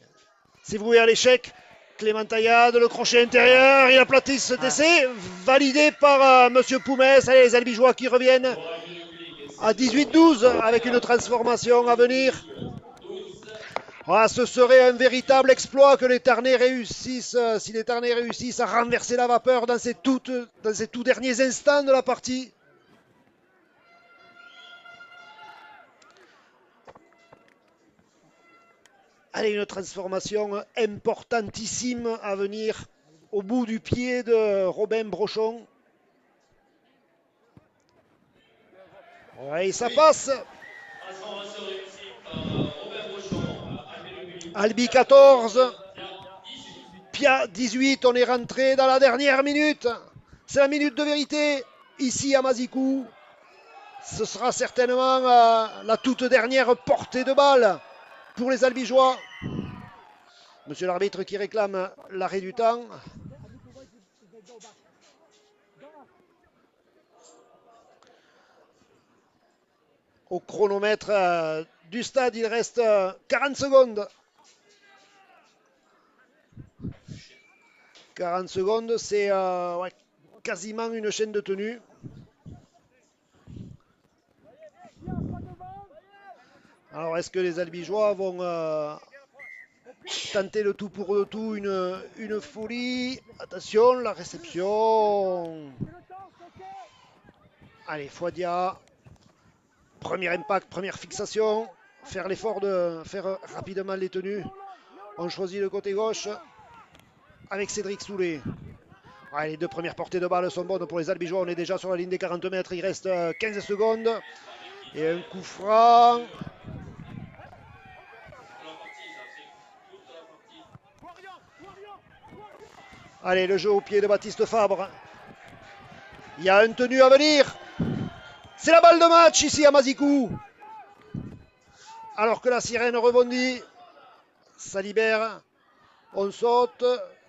voué à l'échec. Clément Taillade, le crochet intérieur, il aplatit ce essai, validé par Monsieur Poumès. Allez, les Albigeois qui reviennent à 18-12 avec une transformation à venir. Ah, ce serait un véritable exploit que les Tarnais réussissent, si les Tarnais réussissent à renverser la vapeur dans ces tout derniers instants de la partie. Allez, une transformation importantissime à venir au bout du pied de Robin Brochon. Ouais, ça passe. Albi 14, Pia 18, on est rentré dans la dernière minute. C'est la minute de vérité ici à Mazikou. Ce sera certainement la toute dernière portée de balle pour les Albigeois. Monsieur l'arbitre qui réclame l'arrêt du temps. Au chronomètre du stade, il reste 40 secondes. 40 secondes, c'est ouais, quasiment une chaîne de tenue. Alors, est-ce que les Albigeois vont tenter le tout pour le tout, une folie? Attention, la réception. Allez, Fouadia. Premier impact, première fixation. Faire l'effort de faire rapidement les tenues. On choisit le côté gauche avec Cédric Soulet. Allez, les deux premières portées de balle sont bonnes pour les Albigeois. On est déjà sur la ligne des 40 mètres. Il reste 15 secondes. Et un coup franc. Allez, le jeu au pied de Baptiste Fabre. Il y a une tenue à venir. C'est la balle de match ici à Mazikou. Alors que la sirène rebondit. Ça libère. On saute.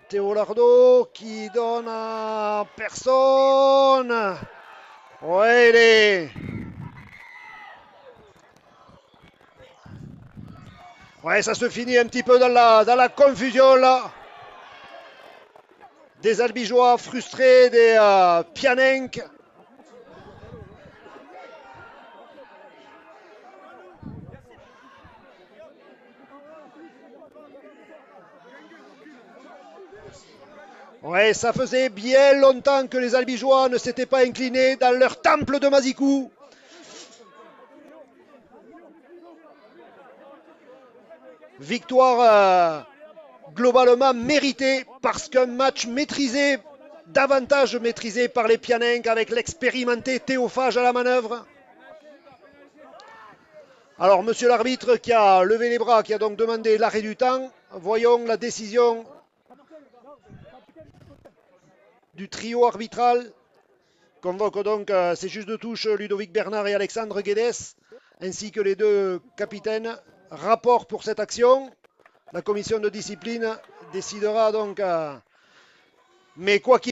Théo Lardo qui donne à personne. Ouais, il est. Ouais, ça se finit un petit peu dans la confusion là. Des Albigeois frustrés, des Pianenques. Ouais, ça faisait bien longtemps que les Albigeois ne s'étaient pas inclinés dans leur temple de Mazikou. Victoire globalement méritée parce qu'un match maîtrisé, davantage maîtrisé par les Pianenques avec l'expérimenté Théophage à la manœuvre. Alors, monsieur l'arbitre qui a levé les bras, qui a donc demandé l'arrêt du temps, voyons la décision du trio arbitral. Convoque donc ses juges de touche Ludovic Bernard et Alexandre Guedes, ainsi que les deux capitaines. Rapport pour cette action. La commission de discipline décidera donc, mais quoi qu'il